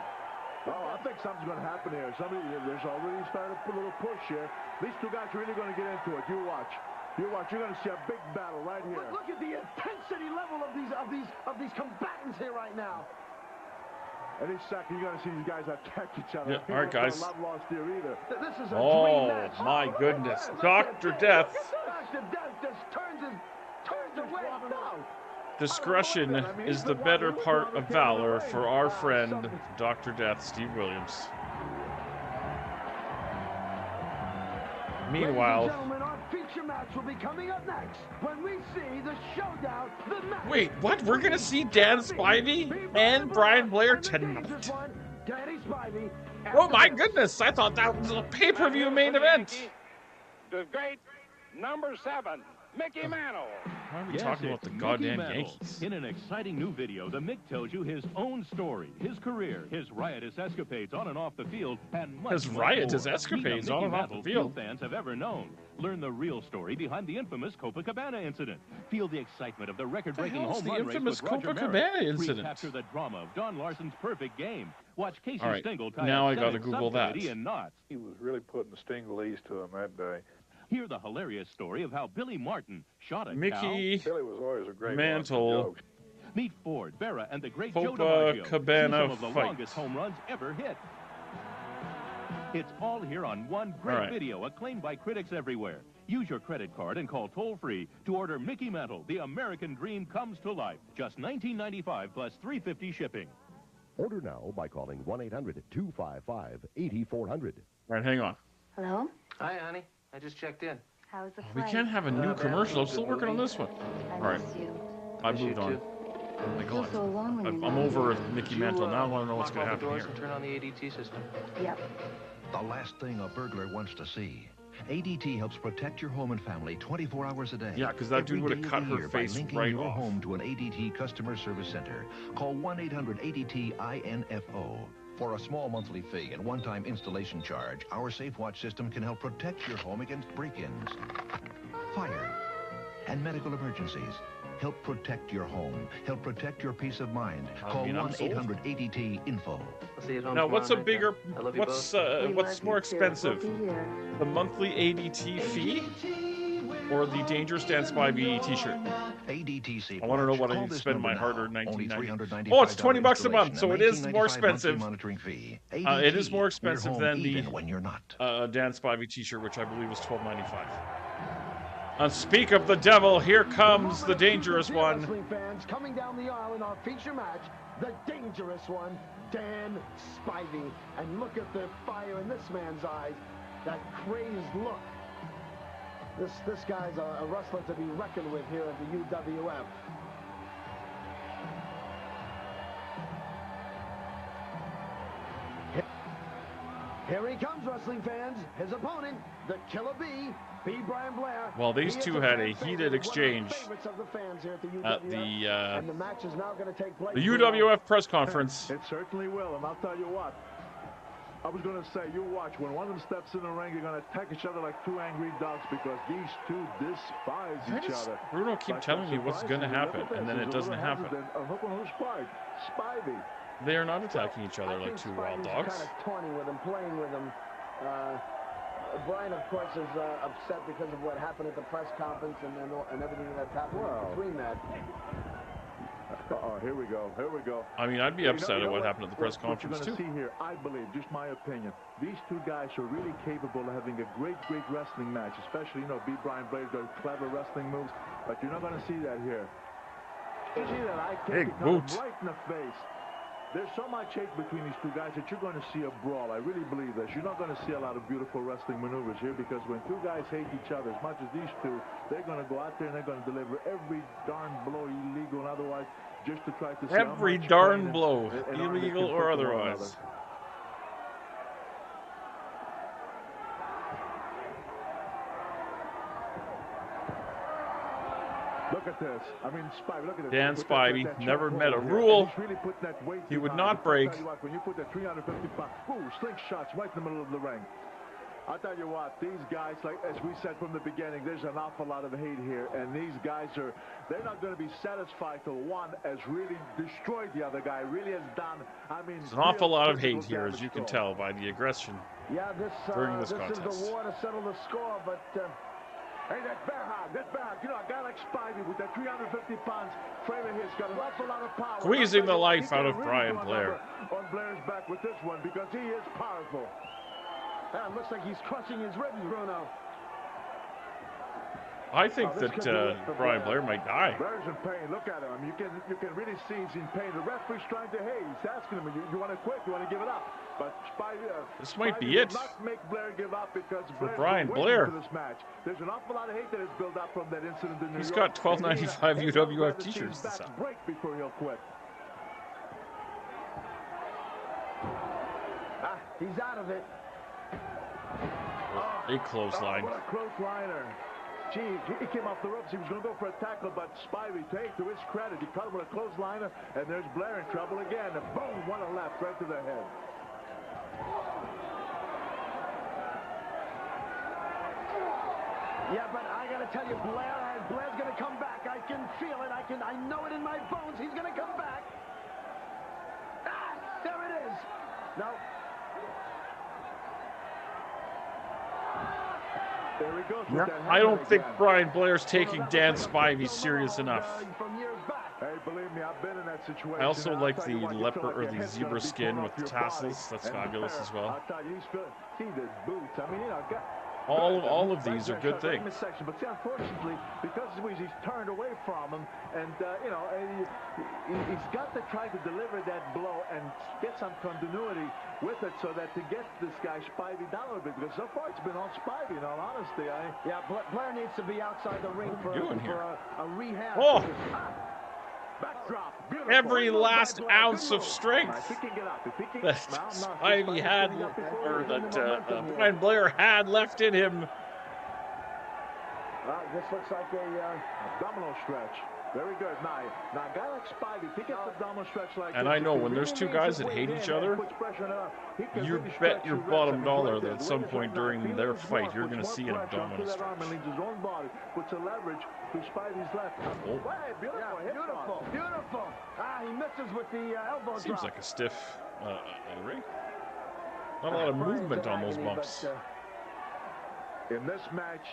Oh, I think something's going to happen here. There's already started a little push here. These two guys are really going to get into it. You watch. You watch. You're going to see a big battle right here. Look at the intensity level of these combatants here right now. Any second, you're going to see these guys attack each other. Yeah, all right, guys. Not lost here either. This is a Oh, dream match. my goodness. Dr. Death. Dr. Death just turns away. No. Discretion is the better part of valor for our friend, Dr. Death, Steve Williams. Meanwhile... Ladies and gentlemen, our feature match will be coming up next when we see the showdown, the match. Wait, what? We're going to see Dan Spivey and Brian Blair tonight? Danny Spivey. Oh my goodness, I thought that was a pay-per-view main event. The great number 7, Mickey Mantle. Why are we talking about the goddamn Yankees? In an exciting new video, the Mick tells you his own story, his career, his riotous escapades on and off the field, and much His more. riotous escapades on and off the field. Few fans have ever known. Learn the real story behind the infamous Copacabana incident. Feel the excitement of the record-breaking home run race with Roger Maris. Incident? Recapture the drama of Don Larson's perfect game. Watch Casey All right, Stengel tie now a I gotta stunning Google that. subcommittee in knots. He was really putting the stingless to him that day. Hear the hilarious story of how Billy Martin shot a Mickey cow. Billy was always a great Mantle. Meet Ford, Vera, and the great Joe Copacabana DiMaggio. See some of the fight. longest home runs ever hit. It's all here on one great video, acclaimed by critics everywhere. Use your credit card and call toll-free to order Mickey Mantle. The American dream comes to life. Just $19.95 plus $3.50 shipping. Order now by calling 1-800-255-8400. Right, hang on. Hello? Hi, honey. I just checked in. How's the We flight? can't have a new commercial. I'm still working on this one. I All right. miss you. I moved on. Oh my Feel God. so alone when you're I'm not over here. with Mickey Mantle. Now I want to know what's going to Lock all the happen doors here. and turn on the ADT system. Yep. The last thing a burglar wants to see. ADT helps protect your home and family 24 hours a day. Yeah, 'cause that dude Every would've day of cut the her year by face linking right your off. home to an ADT customer service center. Call 1-800-ADT-INFO. For a small monthly fee and one-time installation charge, our SafeWatch system can help protect your home against break-ins, fire, and medical emergencies. Help protect your home. Help protect your peace of mind. Call 1-800-ADT-INFO. I'll see you at home Now, what's a tomorrow night, bigger, then. I love you what's both. what's more expensive? The monthly ADT fee or the Dangerous Dan Spivey t-shirt? ADT I want to know what I Call need to this spend my number hard-earned now. Only $19.90. Oh, it's $20 a month, so it is more expensive. Monitoring fee. It is more Your expensive home than the even when you're not. Dan Spivey t-shirt, which I believe was $12.95. Speak of the devil, here comes the dangerous one. Wrestling fans coming down the aisle in our feature match, the dangerous one, Dan Spivey. And look at the fire in this man's eyes, that crazed look. This guy's a wrestler to be reckoned with here at the UWF. Here he comes, wrestling fans. His opponent, the Killer B, B. Brian Blair. Well, these two had a heated exchange at and the match is now going to take place. the UWF press conference. It certainly will, and I'll tell you what. I was going to say, you watch. When one of them steps in the ring, they're going to attack each other like two angry dogs because these two despise each other. Bruno keep telling me what's going to happen, and then it doesn't happen. Look on who's Spivey. They are not attacking each other like two wild dogs. Kind of taunting with him, playing with him. Brian, of course, is upset because of what happened at the press conference and everything that's happened between that. Oh, here we go. Here we go. I mean, I'd be upset at what happened at the press What conference, you're too. going to see here, I believe, just my opinion, these two guys are really capable of having a great wrestling match, especially, B. Brian Blair does clever wrestling moves, but you're not going to see that here. You see that eye kick? Big It got him boot. right in the face. There's so much hate between these two guys that you're going to see a brawl. I really believe this. You're not going to see a lot of beautiful wrestling maneuvers here because when two guys hate each other as much as these two, they're going to go out there and they're going to deliver every darn blow, illegal and otherwise, just to try to see how Every much darn pain blow, and honor they illegal can or put to one otherwise. another. Look at this. I mean, Spivey, look at this. Dan Spivey That never met a chokehold here. rule. He's really putting that weight He would behind not it. break. I'll tell you what, when you put that 350 pounds, slingshots right in the middle of the ring. I'll tell you what, these guys, like as we said from the beginning, there's an awful lot of hate here, and these guys they're not going to be satisfied till one has really destroyed the other guy, really has done, I mean... There's an awful lot of hate here, as you can tell by the aggression during this contest. This is the war to settle the score, but... Hey, that's Berhard. You know, a guy like Spivey with that 350 pounds frame of his got an awful lot of power. Squeezing the life out of Brian Blair. On Blair's back with this one because he is powerful. It looks like he's crushing his ribs, Bruno. I think that Brian Blair might die. Blair's in pain. Look at him. You can really see he's in pain. The referee's trying to he's asking him, you want to quit? You want to give it up? But Spivey, this might be it. Will not make Blair give up because for Blair's Brian Blair. For this match. There's an awful lot of hate that has built up from that incident in New York. He's got $12.95 UWF t-shirts. Break before he'll quit. He's out of it. A clothesline. What a clothesliner. Gee, he came off the ropes. He was going to go for a tackle, but Spivey, to his credit, he caught him with a clothesliner, and there's Blair in trouble again. And boom, what a left right to the head. Yeah, but I got to tell you, Blair's going to come back. I can feel it. I know it in my bones. He's going to come back. There it is. No. There he goes. I don't think Brian Blair's taking Dan Spivey serious enough. Hey, believe me, I've been in that situation. I also like the leopard or the zebra skin with the tassels. That's fabulous as well. I'll tell you, see the boots. I mean, you know, all of these are good things. But see, unfortunately, because he's turned away from him, and you know, he's got to try to deliver that blow and get some continuity with it, so that to get this guy Spivey down a little bit, because so far it's been all Spivey. In all honesty, yeah, Blair needs to be outside the ring for a rehab. Oh. Backdrop. Every last ounce of strength that Spivey had, or that Brian Blair had left in him. This looks like a abdominal stretch. Very good. Now a guy like Spivey, he gets abdominal stretch like and this. I know when there's two guys that hate each other, you bet your bottom dollar that at some point during their fight, you're going to see an abdominal stretch. His own body puts a leverage to Spivey's left. Oh. Beautiful. He misses with the elbow drop. Seems like a stiff ring. Not a lot of movement on those bumps. In this match,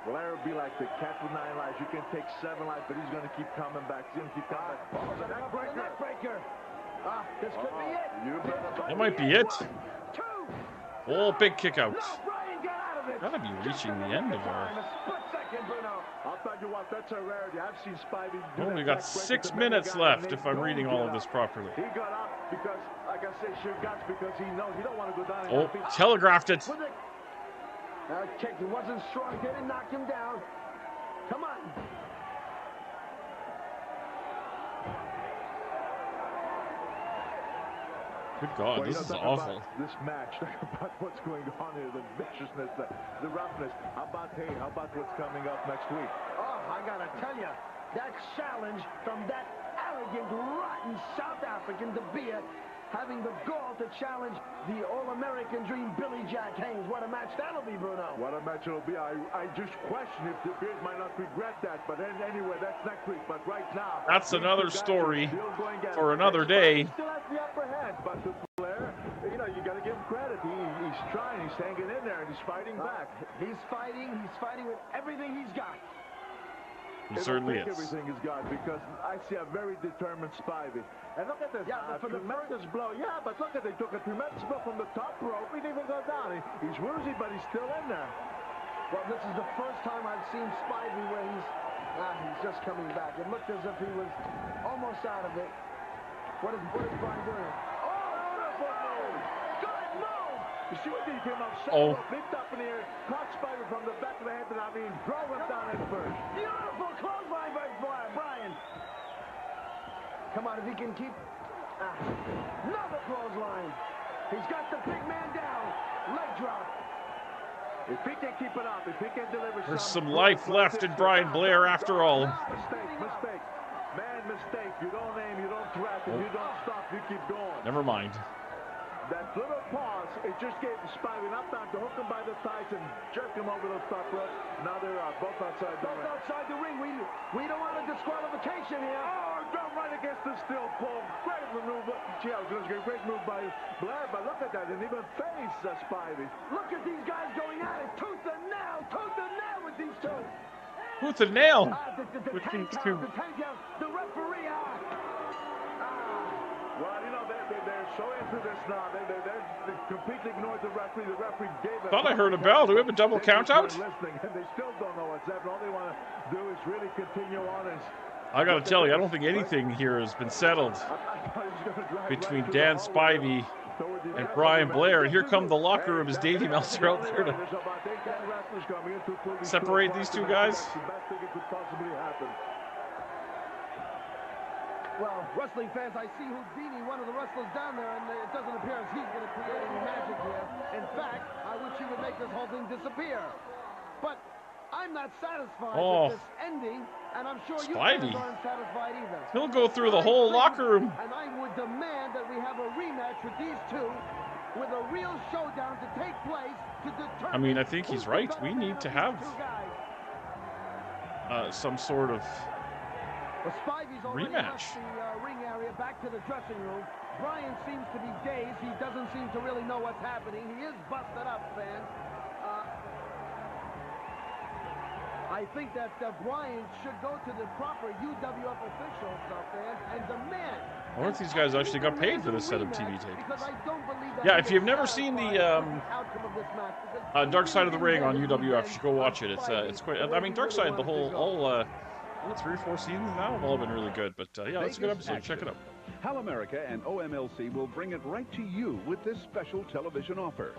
Blair will be like the cat with 9 lives. You can take 7 lives, but he's going to keep coming back. He's going to keep coming back. Neckbreaker. This could be it. That might be it. Oh, big kick out. Brian got out of it. Gotta be reaching the end of our... I'll tell you what, that's a rarity. I've seen Spivey do we got 6 minutes left if I'm reading all of this properly. He got up because, like I say, sheer guts, because he knows he don't want to go down. Oh, telegraphed it. Kick, he wasn't strong, didn't knock him down. Come on. Good God, this is awful. This match, about what's going on here, the viciousness, the roughness. How about what's coming up next week? Oh, I gotta tell you, that challenge from that arrogant, rotten South African De Beer, having the gall to challenge the All-American Dream, Billy Jack Haynes. What a match that'll be, Bruno. What a match it'll be. I just question if De Beer might not regret that. But anyway, that's next week. But right now... That's another story for another day. He still has the upper hand. But to Blair, you know, you got to give him credit. He's trying. He's hanging in there, and he's fighting back. He's fighting with everything he's got. He certainly is. Everything is gone, because I see a very determined Spivey. And look at this. Yeah, but for the tremendous blow. Yeah, but look at, they took a tremendous blow from the top rope. He didn't even go down. He's woozy, but he's still in there. Well, this is the first time I've seen Spivey where he's just coming back. It looked as if he was almost out of it. What is Brian doing? Oh, beautiful move! Good move! You see what he came up so flipped up in the air, caught Spivey from the back of the head, and I mean, drove him down at first. Beautiful clothesline by Brian. Come on, if he can keep... another clothesline. He's got the big man down. Leg drop. If he can keep it up, if he can deliver There's some blood life like left this in here. Brian Blair after all. Mistake. Man, mistake. You don't aim, you don't threaten, you don't stop, you keep going. Never mind. That little pause, it just gave Spivey enough time to hook him by the thighs and jerk him over the top rope. Now they're both outside the ring. Both outside the ring. We don't want a disqualification here. Oh, jump right against the steel pole. Great maneuver. Gee, I was going to get a great move by Blair, but look at that. Didn't even face Spivey. Look at these guys going at it. Tooth and nail with these two. Tooth and nail with these two. The referee. Well, you know, they're so into this now. They completely ignored the referee. The referee gave it. Thought I heard a bell. Do we have a double count out? Listening, and they still don't know what's happening. All they want to do is really continue on. I got to tell you, I don't think anything here has been settled between Dan Spivey and Brian Blair. And here come the locker room as Davey Meltzer out there to separate these two guys. Well, wrestling fans, I see Houdini, one of the wrestlers down there, and it doesn't appear as he's going to create any magic here. In fact, I wish he would make this whole thing disappear. But I'm not satisfied with this ending, and I'm sure you fans aren't satisfied either. He'll go through the whole locker room. And I would demand that we have a rematch with these two, with a real showdown to take place to determine. I mean, I think he's right. We need to have some sort of Well, Spivey's already rematch. left the ring area, back to the dressing room. Brian seems to be dazed. He doesn't seem to really know what's happening. He is busted up, fans. I think that Brian should go to the proper UWF officials, fans, and demand. I wonder if these guys actually got paid for this set of TV tapes. Yeah, if you've never seen the Dark Side of the Ring on UWF, you should go watch it. It's quite. I mean, Dark Side, the whole 3 or 4 seasons now have all been really good. But yeah, it's a good episode. Check it out. Hal America and OMLC will bring it right to you with this special television offer.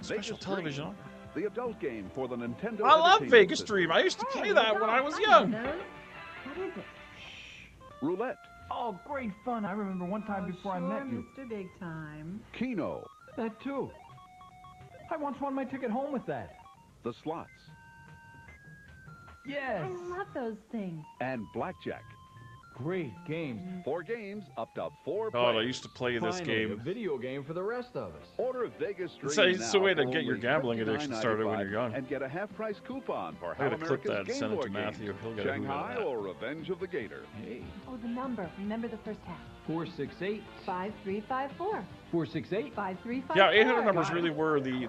Special television offer. The adult game for the Nintendo. I love Vegas Dream. I used to play that when I was young. What is it? Roulette. Oh, great fun. I remember one time before I met you. Mr. Big Time. Keno. That too. I once won my ticket home with that. The slots. Yes. I love those things. And blackjack. Great games. 4 games, up to 4 God, I players. used to play this Finally, game. A video game for the rest of us. Order Vegas Dream It's a way to now get your for gambling addiction started when you're young. and get a half-price coupon for I Hal gotta clip America's that and Game send it Boy to Matthew. games. He'll get a hoot out of Shanghai that. or Revenge of the Gator. Hey. Oh, the number. Remember the first half. 468. 5354. 468. 5354. Yeah, 800 numbers really were the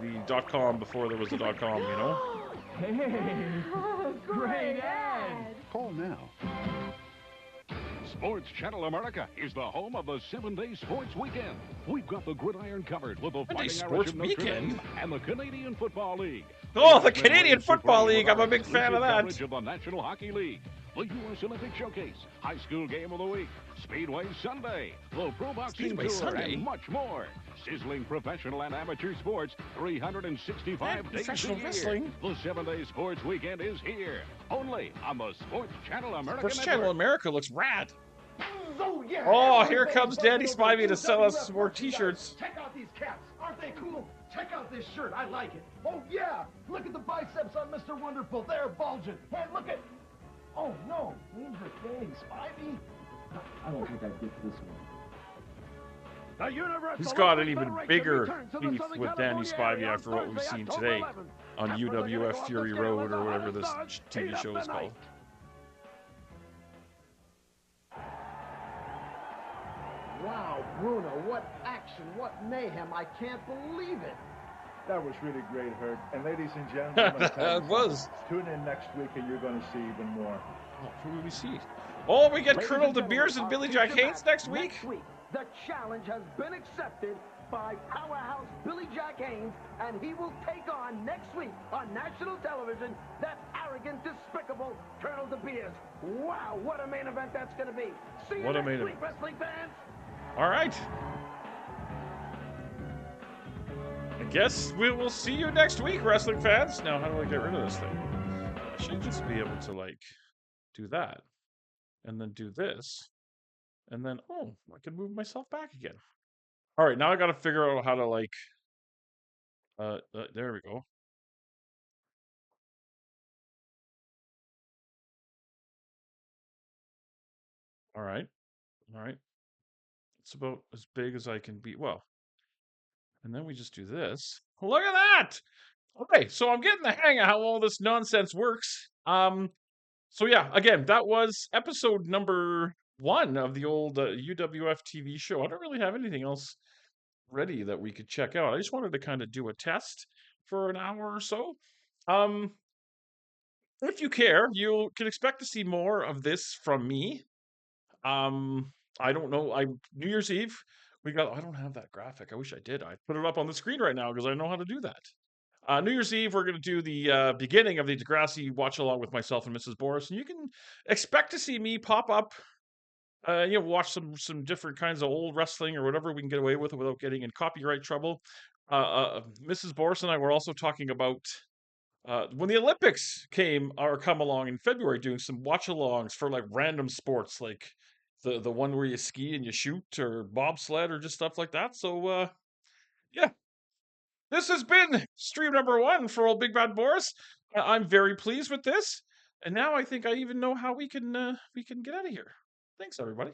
.com before there was the .com, you know? Hey. Oh, great ad. Call now. Sports Channel America is the home of the 7-day sports weekend. We've got the gridiron covered with the Fighting Sports Irish of Notre Dame Weekend? and the Canadian Football League. Oh, the Canadian Football League. I'm a big fan of that. Coverage of the National Hockey League, the U.S. Olympic Showcase, High School Game of the Week, Speedway Sunday, the Pro Boxing Speedway Tour, Sunday? and much more. Sizzling professional and amateur sports 365 days a professional year. wrestling. The 7-day sports weekend is here, only on the Sports Channel America Sports Network. Channel America looks rad. Oh, yeah. Oh, here comes Danny Spivey to sell us more t-shirts. Check out these caps. Aren't they cool? Check out this shirt. I like it. Oh, yeah. Look at the biceps on Mr. Wonderful. They're bulging. And look at... Oh, no. Name's Danny Spivey? I don't think I'd get this one. He's got an even bigger beef with Danny Spivey after what we've seen today on UWF Fury Road or whatever this TV show is called. Wow, Bruno, what action, what mayhem. I can't believe it. That was really great, Herb. And ladies and gentlemen, It was. Tune in next week and you're going to see even more. Who will we see? Oh, we get Colonel De Beers and Billy Jack Haynes next week? The challenge has been accepted by powerhouse Billy Jack Haynes, and he will take on next week on national television that arrogant, despicable Colonel De Beers. Wow, what a main event that's going to be. See you What a next main week, event. wrestling fans. All right. I guess we will see you next week, wrestling fans. Now, how do I get rid of this thing? I should just be able to, like, do that. And then do this. And then, oh, I can move myself back again. All right, now I got to figure out how to, like, there we go. All right. All right. It's about as big as I can be. Well, and then we just do this. Look at that! Okay, so I'm getting the hang of how all this nonsense works. So yeah, again, that was episode number 1 of the old UWF TV show. I don't really have anything else ready that we could check out. I just wanted to kind of do a test for an hour or so. If you care, you can expect to see more of this from me. I don't know. New Year's Eve, I don't have that graphic. I wish I did. I put it up on the screen right now because I know how to do that. New Year's Eve, we're going to do the beginning of the Degrassi watch along with myself and Mrs. Boris, and you can expect to see me pop up. Watch some different kinds of old wrestling or whatever we can get away with without getting in copyright trouble. Mrs. Boris and I were also talking about when the Olympics come along in February, doing some watch-alongs for like random sports, like the one where you ski and you shoot, or bobsled, or just stuff like that. So yeah, this has been stream number 1 for old Big Bad Boris. I'm very pleased with this, and now I think I even know how we can get out of here. Thanks, everybody.